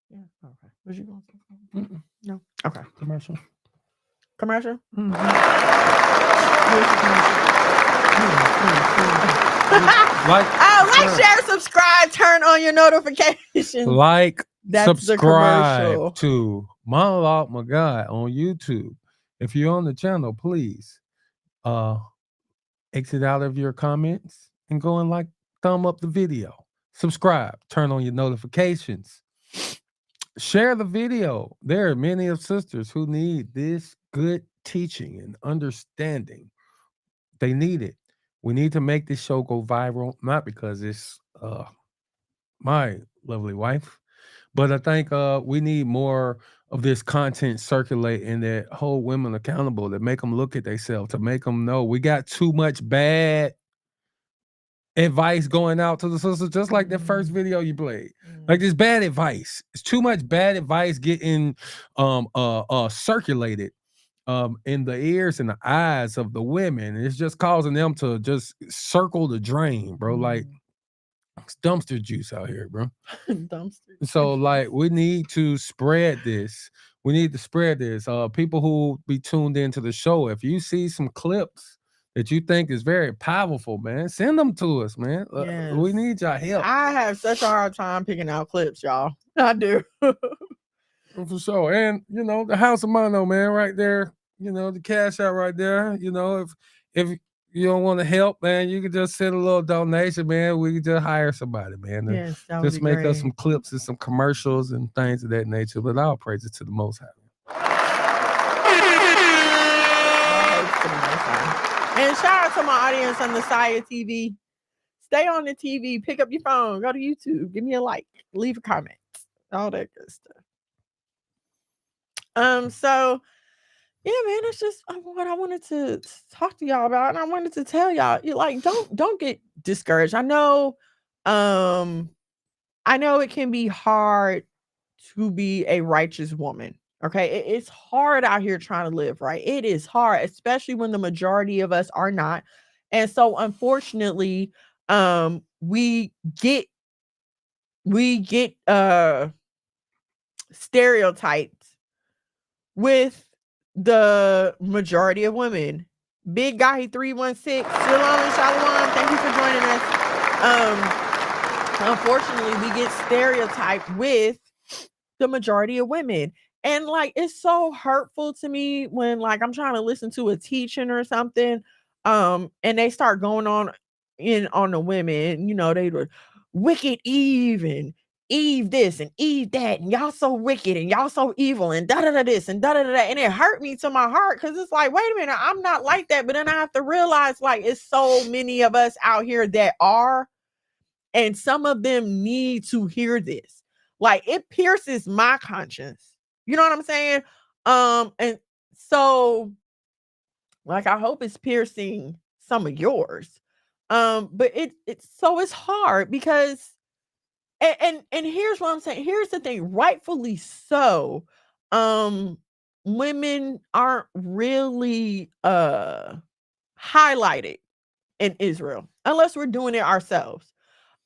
[SPEAKER 4] Yeah. Okay. Was you going to say something? No. Okay. Commercial. Mm-hmm. Like, share, subscribe, turn on your notifications.
[SPEAKER 12] Like,
[SPEAKER 4] That's
[SPEAKER 12] subscribe to Monologue My God on YouTube. If you're on the channel, please exit out of your comments and go and thumb up the video. Subscribe, turn on your notifications. Share the video. There are many of sisters who need this good teaching and understanding. They need it. We need to make this show go viral, not because it's my lovely wife, but I think we need more of this content circulating that hold women accountable, that make them look at themselves, to make them know we got too much bad advice going out to the sisters, just like that first video you played. Like, this bad advice. It's too much bad advice getting circulated in the ears and the eyes of the women. It's just causing them to just circle the drain, bro. Like, it's dumpster juice out here, bro. So, like, we need to spread this. We need to spread this. People who be tuned into the show, if you see some clips that you think is very powerful, man, send them to us, man.
[SPEAKER 4] Yes.
[SPEAKER 12] We need your help.
[SPEAKER 4] I have such a hard time picking out clips, y'all. I do.
[SPEAKER 12] For sure. And, the House of Mono, man, right there. The cash out right there. If you don't want to help, man, you can just send a little donation, man. We can just hire somebody, man.
[SPEAKER 4] Yes, that would
[SPEAKER 12] just
[SPEAKER 4] be
[SPEAKER 12] make
[SPEAKER 4] great.
[SPEAKER 12] us some clips and some commercials and things of that nature. But all praises to the Most High.
[SPEAKER 4] And shout out to my audience on the Saya TV. Stay on the TV, pick up your phone, go to YouTube, give me a like, leave a comment, all that good stuff. So yeah, man, that's just what I wanted to talk to y'all about, and I wanted to tell y'all, don't get discouraged. I know it can be hard to be a righteous woman. Okay, it's hard out here trying to live right. It is hard, especially when the majority of us are not. And so, unfortunately, we get stereotyped with the majority of women. Big Guy 316, Shalom and Shalom. Thank you for joining us. Unfortunately, we get stereotyped with the majority of women. And it's so hurtful to me when I'm trying to listen to a teaching or something, and they start going on the women, they were wicked Eve and Eve this and Eve that, and y'all so wicked and y'all so evil and da da da this and da da da that. And it hurt me to my heart, because it's like, wait a minute, I'm not like that. But then I have to realize it's so many of us out here that are, and some of them need to hear this. It pierces my conscience. You know what I'm saying? And so I hope it's piercing some of yours. But it's hard because and here's what I'm saying. Here's the thing, rightfully so. Women aren't really highlighted in Israel unless we're doing it ourselves.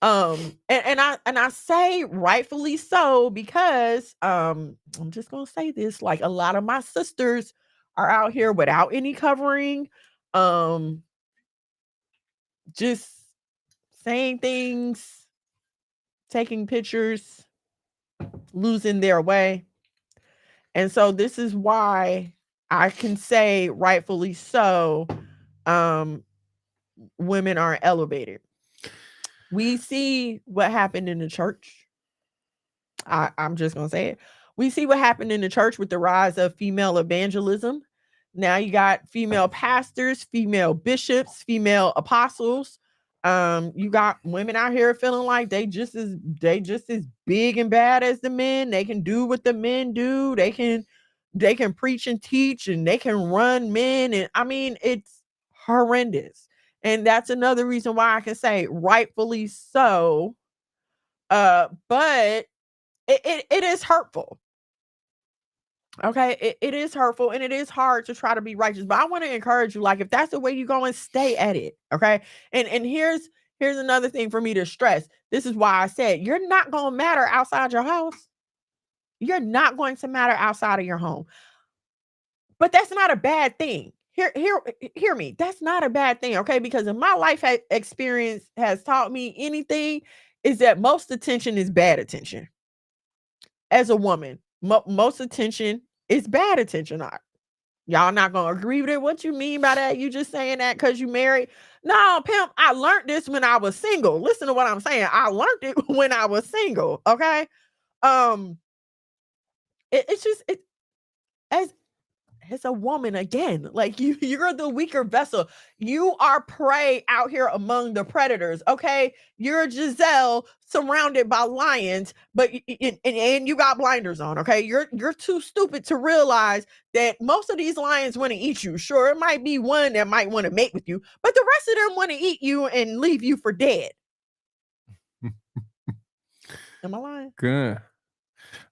[SPEAKER 4] And I say rightfully so because I'm just gonna say this, a lot of my sisters are out here without any covering, just saying things, taking pictures, losing their way. And so this is why I can say rightfully so, women are elevated. We see what happened in the church. I'm just gonna say it. We see what happened in the church with the rise of female evangelism. Now you got female pastors, female bishops, female apostles. You got women out here feeling like they just as big and bad as the men. They can do what the men do. They can preach and teach, and they can run men. And I mean, it's horrendous. And that's another reason why I can say rightfully so. But it is hurtful. Okay, it is hurtful, and it is hard to try to be righteous. But I want to encourage you, like, if that's the way you go, and stay at it. Okay. And here's another thing for me to stress. This is why I said you're not gonna matter outside your house. You're not going to matter outside of your home. But that's not a bad thing. Hear me. That's not a bad thing, okay? Because if my life experience has taught me anything, is that most attention is bad attention. As a woman, most attention is bad attention. Y'all not gonna agree with it. What you mean by that? You just saying that because you married? No, pimp. I learned this when I was single. Listen to what I'm saying. I learned it when I was single. Okay. It's just as a woman, again, like you're the weaker vessel. You are prey out here among the predators. Okay, you're Giselle surrounded by lions, but and you got blinders on. Okay, you're too stupid to realize that most of these lions want to eat you. Sure, it might be one that might want to mate with you, but the rest of them want to eat you and leave you for dead. Am I lying?
[SPEAKER 12] Good.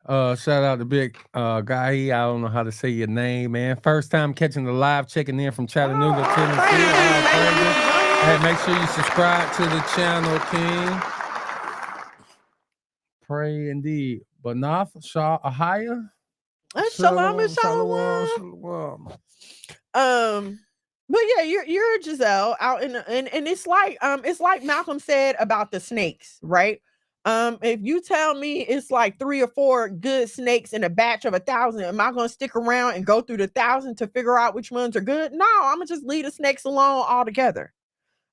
[SPEAKER 12] Shout out to big guy. I don't know how to say your name, man. First time catching the live, checking in from Chattanooga, Tennessee. Hey, make sure you subscribe to the channel, King. Pray indeed. Banath Shah Ahaya.
[SPEAKER 4] Shalom and shalom. But yeah, you're Giselle out in and it's like Malcolm said about the snakes, right? If you tell me it's like 3 or 4 good snakes in a batch of 1,000, am I gonna stick around and go through the 1,000 to figure out which ones are good? No, I'm gonna just leave the snakes alone altogether.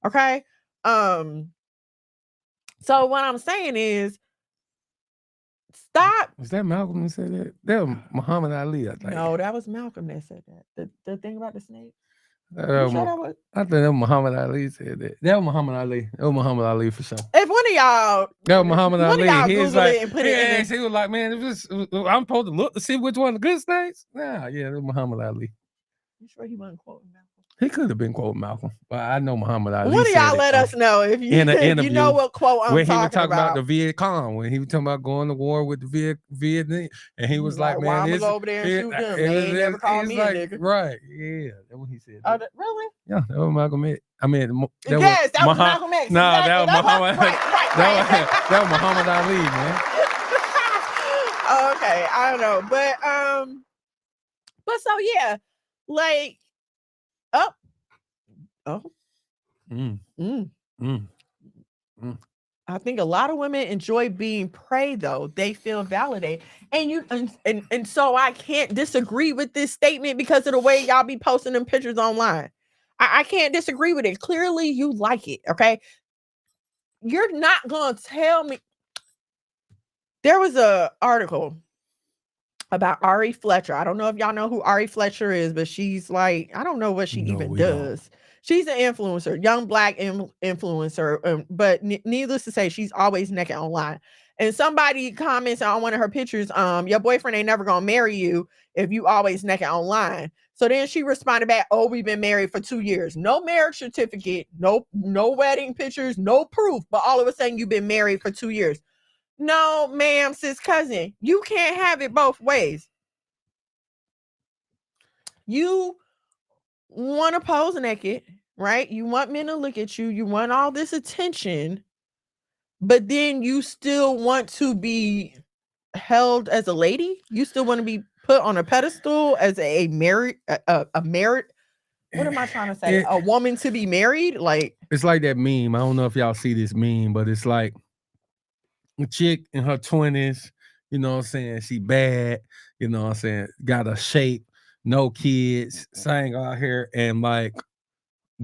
[SPEAKER 4] Okay. So what I'm saying is, stop.
[SPEAKER 12] Was that Malcolm that said that? That was Muhammad Ali, I think.
[SPEAKER 4] No, that was Malcolm that said that. The thing about the snake.
[SPEAKER 12] I think that was Muhammad Ali said that. That was Muhammad Ali. That was Muhammad Ali for sure.
[SPEAKER 4] If one of y'all,
[SPEAKER 12] that was Muhammad Ali.
[SPEAKER 4] He was like, it and put it in.
[SPEAKER 12] He was like, man, I'm supposed to look to see which one of the good snakes. Nah, yeah, that was Muhammad Ali.
[SPEAKER 4] You sure he wasn't quoting Malcolm?
[SPEAKER 12] He could have been quoting Malcolm, but I know Muhammad Ali.
[SPEAKER 4] One of y'all let us know if you you know what quote I'm talking about.
[SPEAKER 12] When he was talking about the Viet Cong, when he was talking about going to war with the Vietnamese, and he was like, man,
[SPEAKER 4] I'm gonna go over there and shoot them. They ain't never called me a nigga.
[SPEAKER 12] Right? Yeah, that's what he said.
[SPEAKER 4] Really?
[SPEAKER 12] Yeah, that was Malcolm X. I mean,
[SPEAKER 4] that was Malcolm X.
[SPEAKER 12] No, that was Muhammad. That was Muhammad Ali, man.
[SPEAKER 4] Okay, I don't know, but so yeah, like. I think a lot of women enjoy being preyed, though. They feel validated. And so I can't disagree with this statement because of the way y'all be posting them pictures online. I can't disagree with it. Clearly you like it, okay? You're not gonna tell me. There was a article about Ari Fletcher. I don't know if y'all know who Ari Fletcher is, but she's like, I don't know what she even does. Don't. She's an influencer, young black influencer, but needless to say, she's always naked online. And somebody comments on one of her pictures, your boyfriend ain't never gonna marry you if you always naked online. So then she responded back, oh, we've been married for 2 years. No marriage certificate, no wedding pictures, no proof, but all of a sudden you've been married for 2 years. No, ma'am, sis cousin, you can't have it both ways. You want to pose naked, right? You want men to look at you. You want all this attention, but then you still want to be held as a lady. You still want to be put on a pedestal as a married, a married. What am I trying to say? A woman to be married? Like,
[SPEAKER 12] it's like that meme. I don't know if y'all see this meme, but it's like a chick in her 20s, you know what I'm saying? She bad, you know what I'm saying, got a shape, no kids, sang out here, and like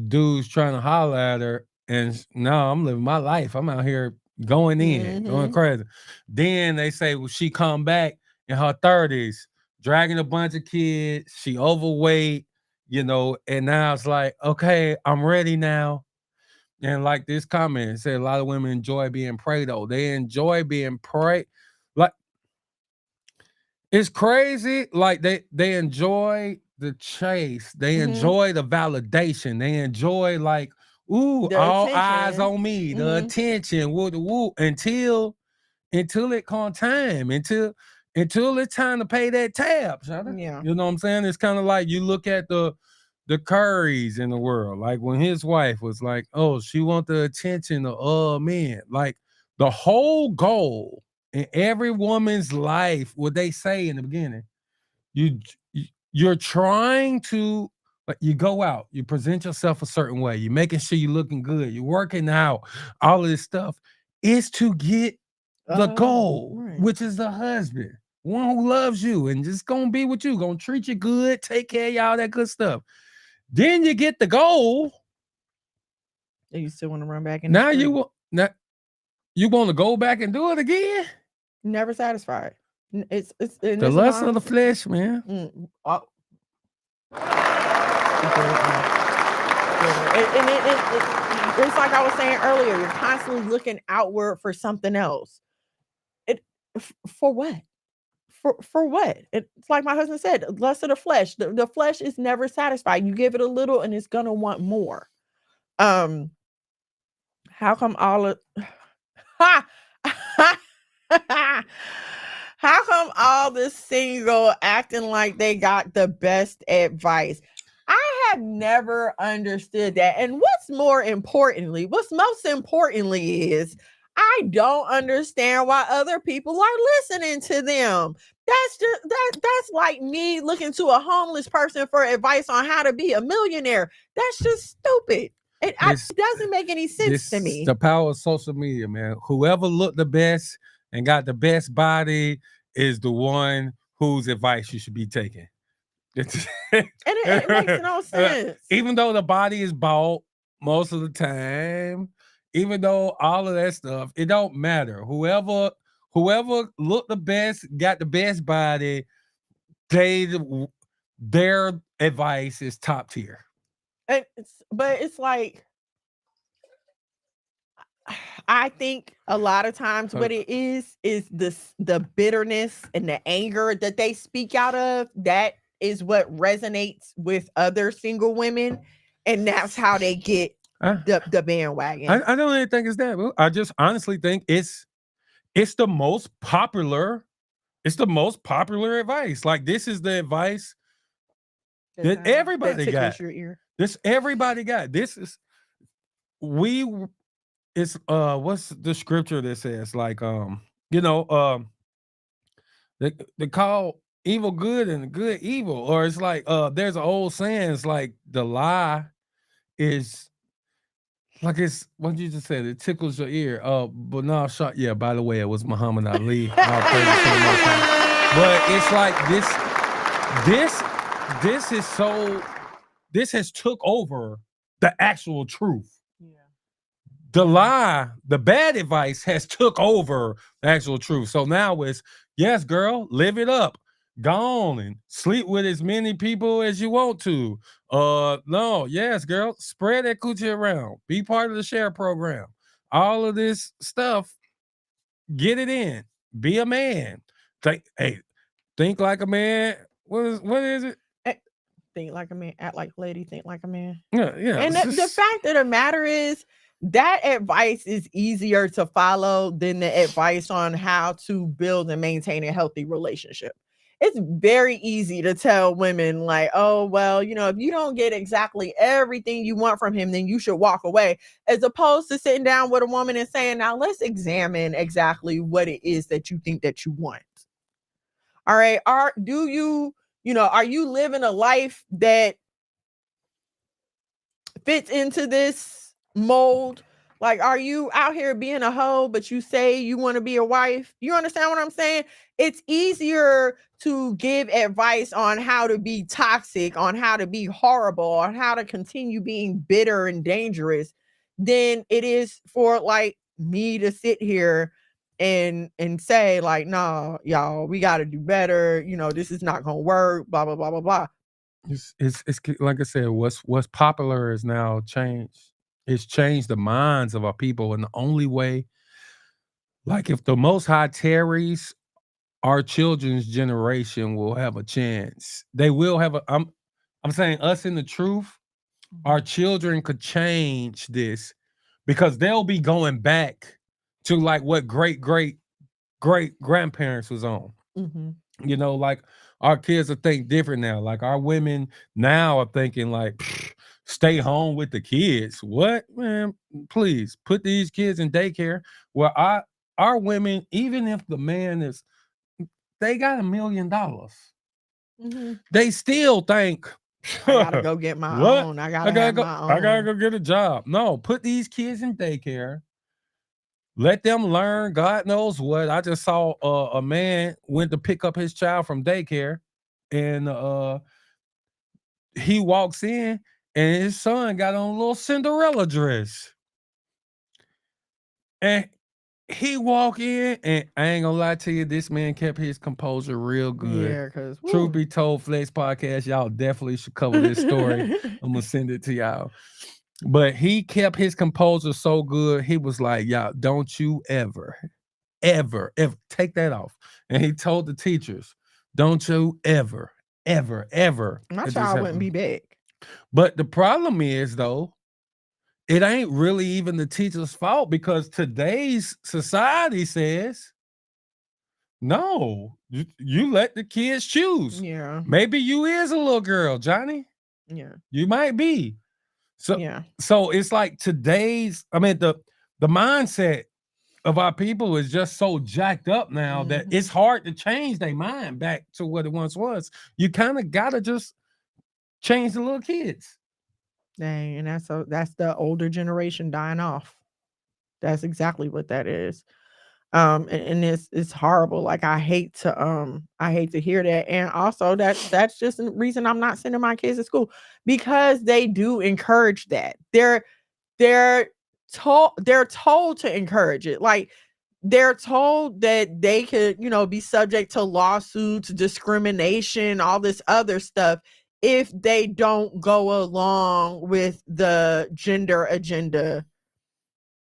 [SPEAKER 12] dudes trying to holler at her, and no, I'm living my life. I'm out here going going crazy. Then they say, well, she come back in her 30s, dragging a bunch of kids. She overweight, you know, and now it's like, okay, I'm ready now. And like this comment said, a lot of women enjoy being preyed on. They enjoy being preyed. Like it's crazy. Like they enjoy the chase. They enjoy the validation. They enjoy like, ooh,
[SPEAKER 4] The
[SPEAKER 12] all eyes
[SPEAKER 4] attention.
[SPEAKER 12] on me, the attention, woo, woo, until it comes time, until it's time to pay that tab, Shonda.
[SPEAKER 4] Yeah.
[SPEAKER 12] You know what I'm saying? It's kind of like you look at the Currys in the world, like when his wife was like, oh, she want the attention of all men. Like the whole goal in every woman's life, what they say in the beginning, you're trying to, like, you go out, you present yourself a certain way, you're making sure you're looking good, you're working out, all of this stuff is to get the goal, which is the husband, one who loves you and just gonna be with you, gonna treat you good, take care of y'all, that good stuff. Then you get the goal.
[SPEAKER 4] And you still want to run back in
[SPEAKER 12] now you want to go back and do it again?
[SPEAKER 4] Never satisfied. It's
[SPEAKER 12] the lust of the flesh, man.
[SPEAKER 4] It's like I was saying earlier, you're constantly looking outward for something else. For what? For what? It's like my husband said, lust of the flesh. The flesh is never satisfied. You give it a little and it's gonna want more. How come all of how come all the single acting like they got the best advice? I have never understood that. And what's most importantly is I don't understand why other people are listening to them. That's like me looking to a homeless person for advice on how to be a millionaire. That's just stupid. It doesn't make any sense to me.
[SPEAKER 12] The power of social media, man. Whoever looked the best and got the best body is the one whose advice you should be taking.
[SPEAKER 4] And it makes no sense.
[SPEAKER 12] Even though the body is bought most of the time, even though all of that stuff, it don't matter. Whoever looked the best, got the best body, their advice is top tier.
[SPEAKER 4] But it's like, I think a lot of times what it is the bitterness and the anger that they speak out of. That is what resonates with other single women, and that's how they get the bandwagon.
[SPEAKER 12] I don't even think it's that. I just honestly think it's the most popular. It's the most popular advice. Like this is the advice that everybody got.
[SPEAKER 4] Your ear.
[SPEAKER 12] This everybody got. This is it's what's the scripture that says like they call evil good and good evil, or it's like there's an old saying, it's like the lie is like, it's what you just said, it tickles your ear. But no, shot. Yeah, by the way, it was Muhammad Ali. But it's like this has took over the actual truth. The lie, the bad advice has took over the actual truth. So now it's, yes, girl, live it up. Go on and sleep with as many people as you want to. No, yes, girl, spread that coochie around. Be part of the share program. All of this stuff, get it in. Be a man. Think like a man. What is it?
[SPEAKER 4] Think like a man, act like a lady, think like a man.
[SPEAKER 12] Yeah.
[SPEAKER 4] And the fact of the matter is, that advice is easier to follow than the advice on how to build and maintain a healthy relationship. It's very easy to tell women like, oh, well, if you don't get exactly everything you want from him, then you should walk away, as opposed to sitting down with a woman and saying, now let's examine exactly what it is that you think that you want. All right. Are you living a life that fits into this mold? Like, are you out here being a hoe, but you say you want to be a wife? You understand what I'm saying? It's easier to give advice on how to be toxic, on how to be horrible, on how to continue being bitter and dangerous than it is for like me to sit here and say like, no, y'all, we got to do better. You know, this is not going to work, blah, blah, blah, blah, blah.
[SPEAKER 12] It's like I said, what's popular is now changed. It's changed the minds of our people, and the only way, like if the Most High tarries, our children's generation will have a chance. They will have a. I'm saying us in the truth. Our children could change this because they'll be going back to like what great grandparents was on.
[SPEAKER 4] Mm-hmm.
[SPEAKER 12] You know, like our kids are think different now. Like our women now are thinking like, stay home with the kids. What, man? Please put these kids in daycare. Well, our women, even if the man is, they got $1 million.
[SPEAKER 4] Mm-hmm.
[SPEAKER 12] They still think,
[SPEAKER 4] I gotta go get my
[SPEAKER 12] what?
[SPEAKER 4] own. I gotta have my own.
[SPEAKER 12] I gotta go get a job. No, put these kids in daycare. Let them learn. God knows what. I just saw a man went to pick up his child from daycare, and he walks in, and his son got on a little Cinderella dress, and he walk in, and I ain't gonna lie to you, this man kept his composure real good.
[SPEAKER 4] Yeah, because
[SPEAKER 12] Truth be told, Flex Podcast, y'all definitely should cover this story. I'm gonna send it to y'all. But he kept his composure so good, he was like, y'all, don't you ever take that off. And he told the teachers, don't you ever.
[SPEAKER 4] My child wouldn't be back.
[SPEAKER 12] But the problem is, though, it ain't really even the teacher's fault because today's society says, no, you let the kids choose.
[SPEAKER 4] Yeah.
[SPEAKER 12] Maybe you is a little girl, Johnny.
[SPEAKER 4] Yeah.
[SPEAKER 12] You might be. So,
[SPEAKER 4] yeah.
[SPEAKER 12] So it's like today's, I mean, the mindset of our people is just so jacked up now that it's hard to change their mind back to what it once was. You kind of gotta just change the little kids.
[SPEAKER 4] Dang, and that's the older generation dying off. That's exactly what that is. And it's horrible. Like I hate to hear that. And also that's just the reason I'm not sending my kids to school because they do encourage that. They're told to encourage it. Like they're told that they could, be subject to lawsuits, discrimination, all this other stuff if they don't go along with the gender agenda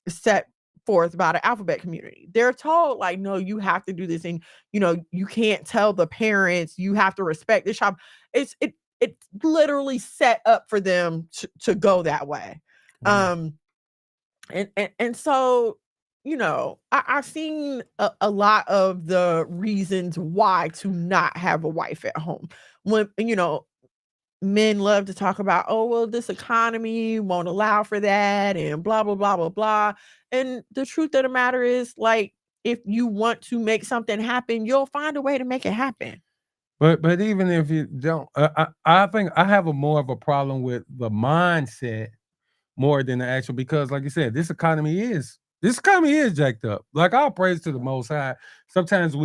[SPEAKER 4] set forth by the alphabet community. They're told like, no, you have to do this, and you can't tell the parents, you have to respect this child. It's literally set up for them to go that way. And so I've seen a lot of the reasons why to not have a wife at home. When men love to talk about, oh, well, this economy won't allow for that and blah, blah, blah, blah, blah. And the truth of the matter is, like, if you want to make something happen, you'll find a way to make it happen.
[SPEAKER 12] But even if you don't, I think I have more of a problem with the mindset more than the actual, because like you said, this economy is jacked up. Like, all praise to the Most High. Sometimes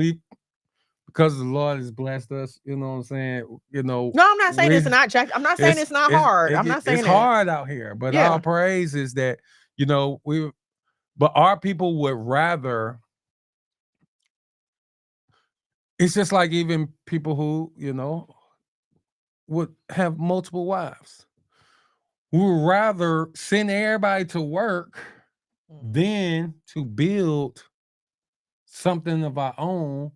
[SPEAKER 12] because the Lord has blessed us, you know what I'm saying?
[SPEAKER 4] No, I'm not saying it's not jacked. I'm not saying it's not hard. I'm not saying
[SPEAKER 12] it's hard out here, but our praise is that, but our people would rather. It's just like even people who, would have multiple wives. We would rather send everybody to work than to build something of our own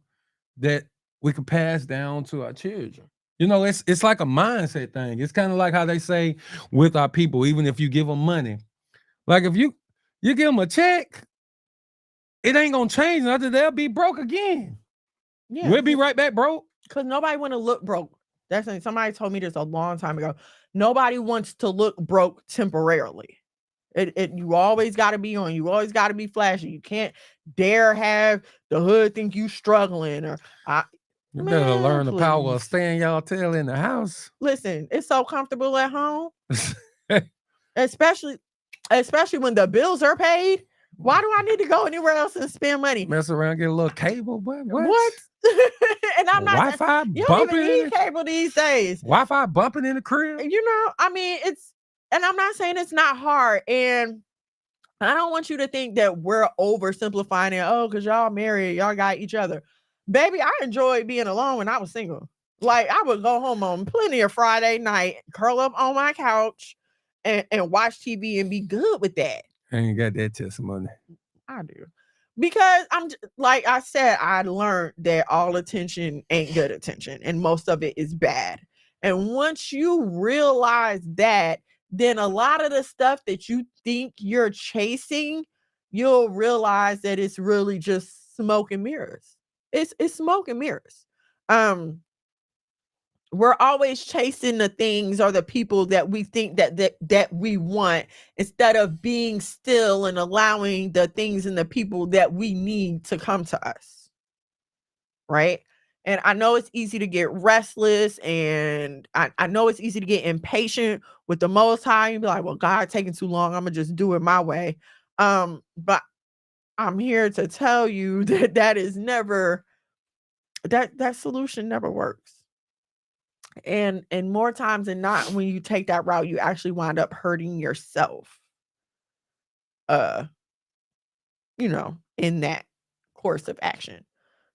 [SPEAKER 12] that we could pass down to our children. It's like a mindset thing. It's kind of like how they say with our people, even if you give them money, like if you give them a check, it ain't gonna change nothing. They'll be broke again. Yeah, we'll be right back broke.
[SPEAKER 4] Because nobody want to look broke. Somebody told me this a long time ago. Nobody wants to look broke temporarily. You always got to be on. You always got to be flashy. You can't dare have the hood think you struggling or.
[SPEAKER 12] You better learn the power of staying y'all tail in the house.
[SPEAKER 4] Listen, it's so comfortable at home. especially especially when the bills are paid. Why do I need to go anywhere else and spend money?
[SPEAKER 12] Mess around, get a little cable, but
[SPEAKER 4] What? And I'm not
[SPEAKER 12] Wi-Fi
[SPEAKER 4] you don't even
[SPEAKER 12] bumping
[SPEAKER 4] need cable these days.
[SPEAKER 12] Wi-Fi bumping in the crib.
[SPEAKER 4] You know, I mean, and I'm not saying it's not hard. And I don't want you to think that we're oversimplifying it. Oh, because y'all married, y'all got each other. Baby, I enjoyed being alone when I was single. Like, I would go home on plenty of Friday night, curl up on my couch and watch TV and be good with that.
[SPEAKER 12] I ain't got that testimony.
[SPEAKER 4] I do. Because like I said, I learned that all attention ain't good attention and most of it is bad. And once you realize that, then a lot of the stuff that you think you're chasing, you'll realize that it's really just smoke and mirrors. It's smoke and mirrors. We're always chasing the things or the people that we think that we want, instead of being still and allowing the things and the people that we need to come to us. Right? And I know it's easy to get restless, and I know it's easy to get impatient with the Most High and be like, well, God taking too long, I'm gonna just do it my way. But I'm here to tell you that is never that solution never works. And more times than not, when you take that route, you actually wind up hurting yourself. In that course of action.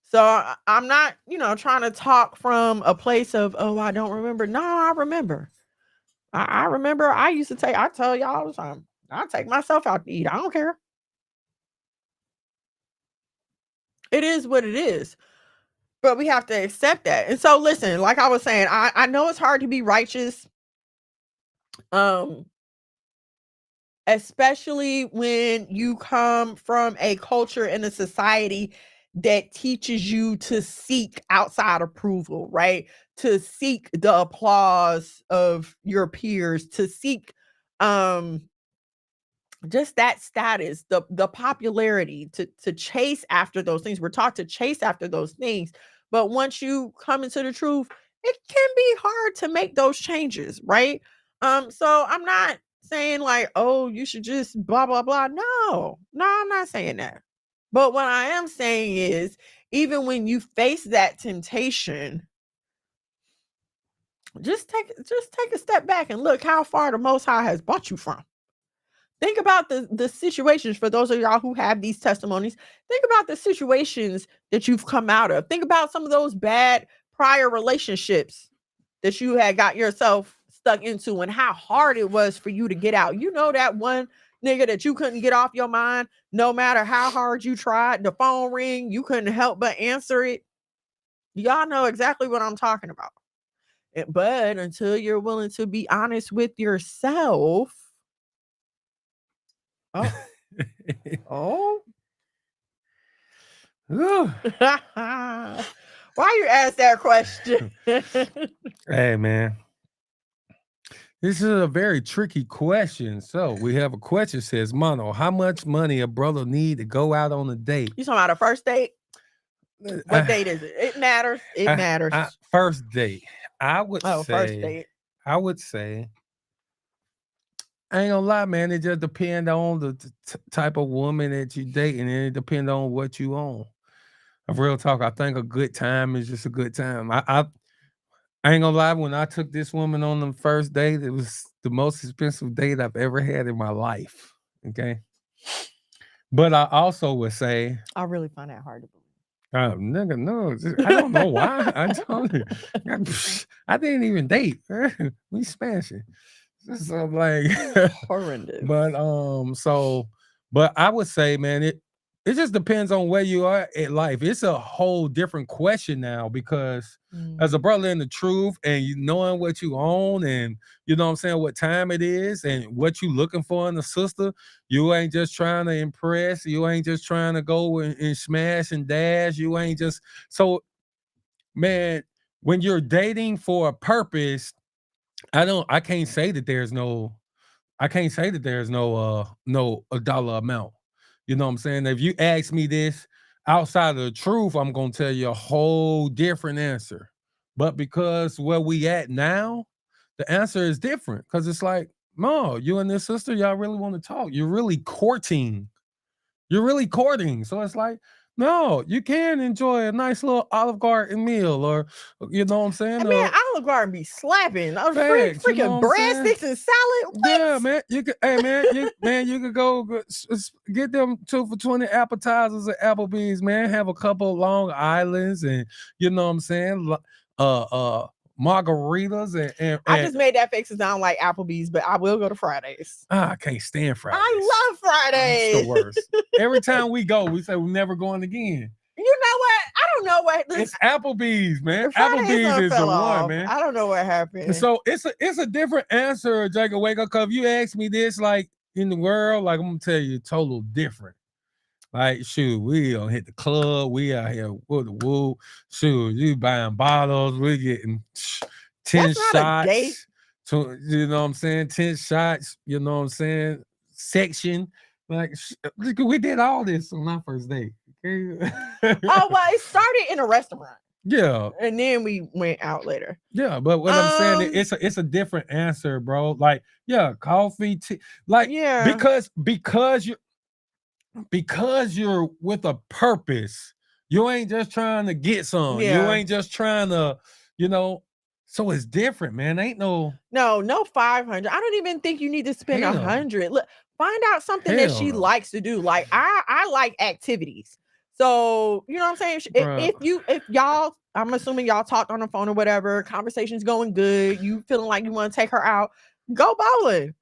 [SPEAKER 4] So I'm not, trying to talk from a place of, oh, I don't remember. No, I remember. I remember I used to I tell y'all all the time, I take myself out to eat. I don't care. It is what it is. But we have to accept that. And so listen, like I was saying, I know it's hard to be righteous. Especially when you come from a culture and a society that teaches you to seek outside approval, right? To seek the applause of your peers, to seek just that status, the popularity, to chase after those things. We're taught to chase after those things. But once you come into the truth, it can be hard to make those changes, right? So I'm not saying like, oh, you should just blah, blah, blah. No, I'm not saying that. But what I am saying is, even when you face that temptation, just take a step back and look how far the Most High has brought you from. Think about the situations, for those of y'all who have these testimonies. Think about the situations that you've come out of. Think about some of those bad prior relationships that you had got yourself stuck into and how hard it was for you to get out. You know, that one nigga that you couldn't get off your mind, no matter how hard you tried. The phone ring, you couldn't help but answer it. Y'all know exactly what I'm talking about. But until you're willing to be honest with yourself, oh. Why you ask that question?
[SPEAKER 12] Hey, man. This is a very tricky question. So we have a question, says, Mono, how much money a brother need to go out on a date?
[SPEAKER 4] You talking about a first date? What date is it? It matters. It matters.
[SPEAKER 12] First date. I would say.
[SPEAKER 4] First date.
[SPEAKER 12] I would say. I ain't gonna lie, man. It just depends on the type of woman that you date, and it depends on what you own. Real talk. I think a good time is just a good time. I ain't gonna lie. When I took this woman on the first date, it was the most expensive date I've ever had in my life. Okay. But I also would say,
[SPEAKER 4] I really find that hard to believe.
[SPEAKER 12] Nigga, no, I don't know why. I didn't even date. We smashing. So like
[SPEAKER 4] horrendous.
[SPEAKER 12] But I would say, man, it just depends on where you are in life. It's a whole different question now, because as a brother in the truth, and you knowing what you own, and you know what I'm saying, what time it is, and what you looking for in a sister, you ain't just trying to impress. You ain't just trying to go and smash and dash. You ain't just so, man, when you're dating for a purpose, I can't say that there's no a dollar amount. You know what I'm saying? If you ask me this outside of the truth, I'm gonna tell you a whole different answer. But because where we at now, the answer is different. Because it's like, no, you and this sister, y'all really want to talk. You're really courting. So it's like, no, you can enjoy a nice little Olive Garden meal, or you know what I'm saying?
[SPEAKER 4] And man, Olive Garden be slapping.
[SPEAKER 12] Facts, you know
[SPEAKER 4] Freaking
[SPEAKER 12] what I'm saying?
[SPEAKER 4] breadsticks and salad. What?
[SPEAKER 12] Yeah, man. You could, hey man, you could go get them 2 for $20 appetizers at Applebee's, man. Have a couple of Long Islands, and you know what I'm saying? Margaritas and
[SPEAKER 4] I just made that face sound like Applebee's, but I will go to Fridays.
[SPEAKER 12] I can't stand Fridays.
[SPEAKER 4] I love Fridays.
[SPEAKER 12] It's the worst. Every time we go, we say we're never going again.
[SPEAKER 4] You know what? I don't know what
[SPEAKER 12] It's Applebee's, man.
[SPEAKER 4] Fridays
[SPEAKER 12] Applebee's is the
[SPEAKER 4] fell
[SPEAKER 12] one,
[SPEAKER 4] off.
[SPEAKER 12] man.
[SPEAKER 4] I don't know what happened.
[SPEAKER 12] So it's a different answer, Jacob Wake Up. Cause if you ask me this, like in the world, like I'm gonna tell you, total different. Like, shoot, we don't hit the club. We out here with the woo. Shoot, you buying bottles. We getting 10 shots. To, you know what I'm saying? 10 shots. You know what I'm saying? Section. Like, we did all this on our first date. Okay?
[SPEAKER 4] Oh, well, it started in a restaurant.
[SPEAKER 12] Yeah.
[SPEAKER 4] And then we went out later.
[SPEAKER 12] Yeah, but what I'm saying, it's a different answer, bro. Like, yeah, coffee, tea. Like,
[SPEAKER 4] yeah,
[SPEAKER 12] because you're with a purpose. You ain't just trying to get some.
[SPEAKER 4] Yeah.
[SPEAKER 12] You ain't just trying to, you know. So it's different, man. Ain't no
[SPEAKER 4] 500. I don't even think you need to spend 100. Look, find out something that she likes to do. Like I like activities. So you know what I'm saying? If y'all, I'm assuming y'all talked on the phone or whatever, conversation's going good, you feeling like you want to take her out, go bowling.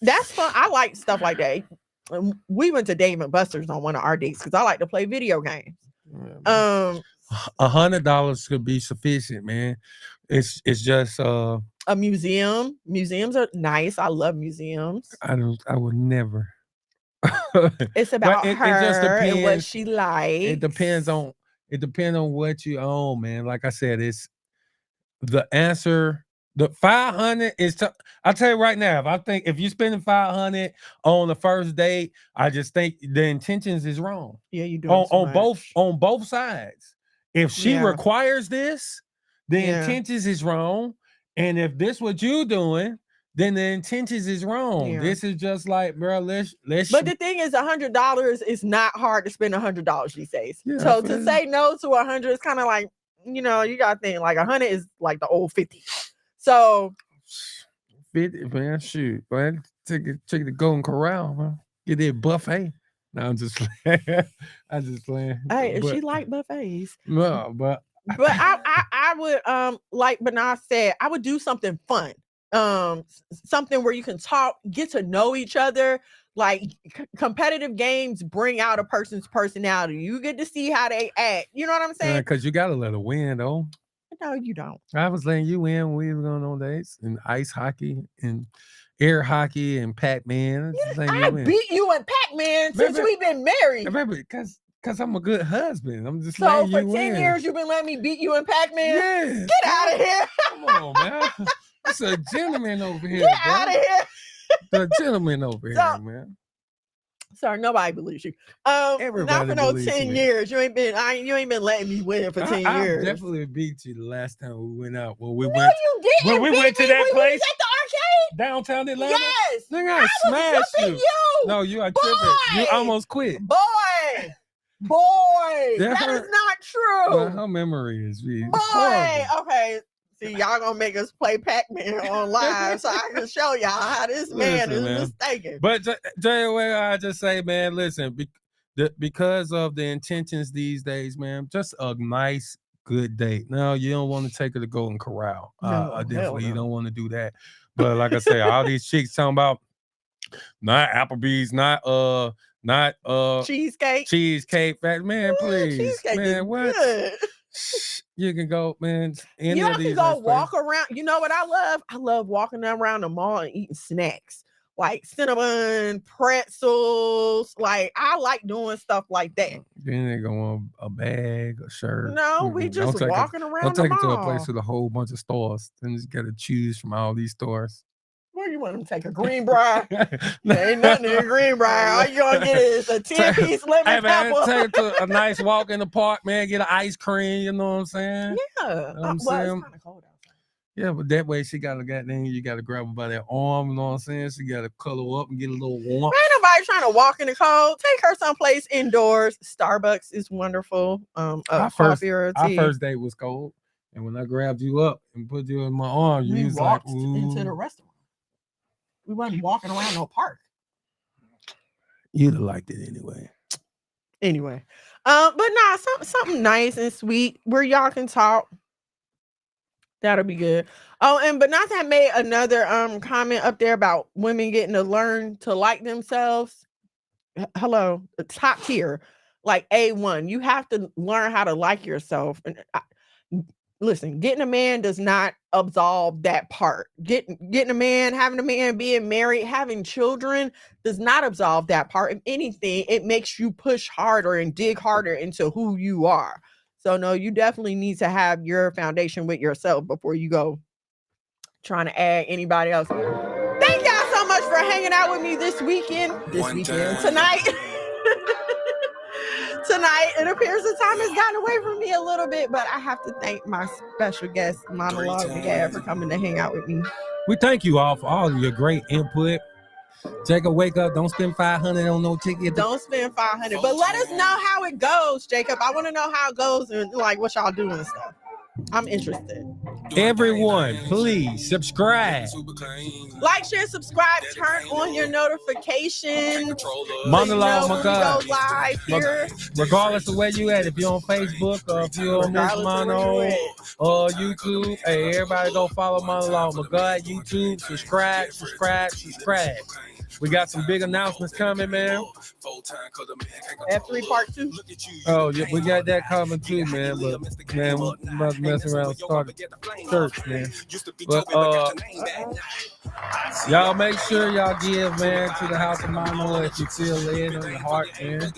[SPEAKER 4] That's fun. I like stuff like that. We went to Dave and Buster's on one of our dates because I like to play video games.
[SPEAKER 12] $100 could be sufficient, man. It's just
[SPEAKER 4] a museum. Museums are nice. I love museums.
[SPEAKER 12] I would never.
[SPEAKER 4] It's about her just depends, and what she likes.
[SPEAKER 12] It depends on what you own, man. Like I said, it's the answer. The 500 is I'll tell you right now, if you're spending 500 on the first date, I just think the intentions is wrong.
[SPEAKER 4] Yeah, you do
[SPEAKER 12] on both sides. If she requires this, the intentions is wrong. And if this what you doing, then the intentions is wrong. Yeah. This is just like, bro, let's.
[SPEAKER 4] But the thing is, $100 is not hard to spend $100 these days. Yeah, so to say no to 100 is kind of like, you know, you gotta think like 100 is like the old 50. So
[SPEAKER 12] 50, man, shoot, man, take it to Golden Corral, man. Get that buffet. No, I'm just playing. I'm just playing.
[SPEAKER 4] Hey, she like buffets.
[SPEAKER 12] No, but
[SPEAKER 4] I would like Bernard said, I would do something fun. Something where you can talk, get to know each other. Like competitive games bring out a person's personality. You get to see how they act. You know what I'm saying?
[SPEAKER 12] Because you gotta let her win, though.
[SPEAKER 4] No, you don't.
[SPEAKER 12] I was letting you win when we were going on dates and ice hockey and air hockey and Pac-Man.
[SPEAKER 4] I beat you in Pac-Man since we've been married.
[SPEAKER 12] Baby, because I'm a good husband. I'm just
[SPEAKER 4] letting you win. So for 10 years you've been letting me beat you in Pac-Man?
[SPEAKER 12] Yes.
[SPEAKER 4] Get out of here.
[SPEAKER 12] Come on, man. It's a gentleman over here.
[SPEAKER 4] Get out of here.
[SPEAKER 12] The gentleman over here, man.
[SPEAKER 4] Sorry, nobody believes you. Not for no 10 years. You ain't been letting me win for 10 years.
[SPEAKER 12] I definitely beat you the last time we went out. When we
[SPEAKER 4] you didn't.
[SPEAKER 12] When we went to that place
[SPEAKER 4] at the arcade
[SPEAKER 12] downtown Atlanta.
[SPEAKER 4] Yes,
[SPEAKER 12] nigga, I smashed you. No, you are tripping. You almost quit.
[SPEAKER 4] Boy, that is not true.
[SPEAKER 12] Well, her memory is
[SPEAKER 4] horrible. Okay. See, y'all gonna make us play Pac-Man on live so I can show y'all how this man is mistaken.
[SPEAKER 12] But I just say, man, listen, because of the intentions these days, man, just a nice, good date. No, you don't want to take her to Golden Corral. Definitely, you don't want to do that. But like I say, all these chicks talking about not Applebee's, not cheesecake. Man, please, man, what? Good. You can go, man.
[SPEAKER 4] Y'all can go walk around. You know what I love? I love walking around the mall and eating snacks like cinnamon, pretzels. Like I like doing stuff like that.
[SPEAKER 12] Then they go on a bag, a shirt.
[SPEAKER 4] No, we just walking around.
[SPEAKER 12] Don't take it to a place with a whole bunch of stores. Then you got to choose from all these stores.
[SPEAKER 4] Where you want them to take a Greenbrier? There ain't nothing in Greenbrier. All you gonna get is a 10-piece lemon pepper.
[SPEAKER 12] Take it to a nice walk in the park, man. Get an ice cream. You know what I'm saying?
[SPEAKER 4] Yeah.
[SPEAKER 12] You know what I'm saying?
[SPEAKER 4] It's kind of cold outside.
[SPEAKER 12] Yeah, but that way she got to goddamn, you got to grab her by that arm, you know what I'm saying? She got to cuddle up and get a little warm.
[SPEAKER 4] Ain't nobody trying to walk in the cold. Take her someplace indoors. Starbucks is wonderful.
[SPEAKER 12] Our first date was cold. And when I grabbed you up and put you in my arm, you was like, ooh.
[SPEAKER 4] Into the restaurant. We wasn't walking around no park.
[SPEAKER 12] You'd have liked it anyway.
[SPEAKER 4] Anyway. But nah, something nice and sweet where y'all can talk. That'll be good. Oh, and Banata made another comment up there about women getting to learn to like themselves. Hello, top tier, like A1. You have to learn how to like yourself. And listen, getting a man does not absolve that part. Getting a man, having a man, being married, having children does not absolve that part. If anything, it makes you push harder and dig harder into who you are. So no, you definitely need to have your foundation with yourself before you go trying to add anybody else. Thank y'all so much for hanging out with me this weekend. Tonight. Tonight, it appears the time has gotten away from me a little bit, but I have to thank my special guest, Monologue Gab, for coming to hang out with me.
[SPEAKER 12] We thank you all for all of your great input. Jacob, wake up. Don't spend $500 on no ticket.
[SPEAKER 4] Don't spend $500. But let us know how it goes, Jacob. I want to know how it goes and like what y'all doing and stuff. I'm interested.
[SPEAKER 12] Everyone, please subscribe.
[SPEAKER 4] Like, share, subscribe, turn on your notifications.
[SPEAKER 12] Monologue, my God.
[SPEAKER 4] Go live here.
[SPEAKER 12] Regardless of where you at, if you're on Facebook or if you're on Miss Mono or YouTube, hey, everybody go follow Monologue, my God. YouTube, subscribe. We got some big announcements coming, man.
[SPEAKER 4] F3 Part 2.
[SPEAKER 12] Oh, yeah, we got that coming too, man. But, man, we're about to mess around and start a church, man. But, y'all make sure y'all give, man, to the House of Mono if you feel led on your heart, man.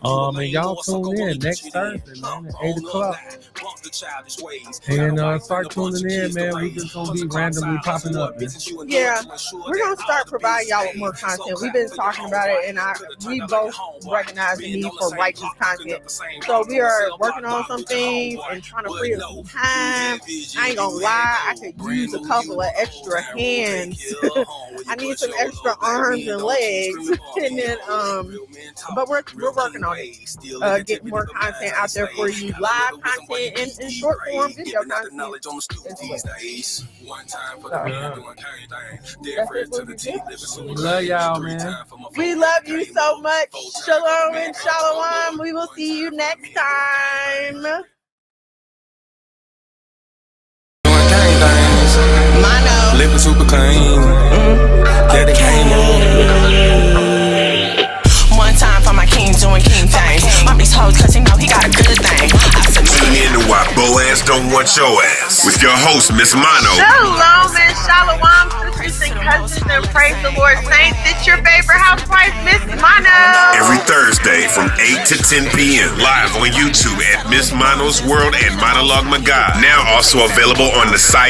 [SPEAKER 12] And y'all tune in next Thursday, man, at 8 o'clock. And start tuning in, man. We just gonna be randomly popping up, man.
[SPEAKER 4] Yeah, we're gonna start providing y'all with more content. We've been talking about it, and we both recognize the need for righteous content. So we are working on some things and trying to free up some time. I ain't gonna lie, I could use a couple of extra hands. I need some extra arms and legs, and then but we're working on it. Get more content out there for you, live content and short form video content.
[SPEAKER 12] Love y'all, man.
[SPEAKER 4] We love you so much. Shalom and shalom. We will see you next time. Mono.
[SPEAKER 1] Living super clean. Daddy came
[SPEAKER 13] One time for my king doing king things. Mom these hoes cause he know he got a good thing.
[SPEAKER 2] Tune in to Why Boaz Don't Want Your Ass with your host, Miss Mono.
[SPEAKER 3] Shalom and shalom, sisters and cousins, and praise the Lord, saints. It's your favorite housewife, Miss Mono.
[SPEAKER 2] Every Thursday from 8 to 10 p.m. live on YouTube at Miss Mono's World and Monologue My God. Now also available on the site.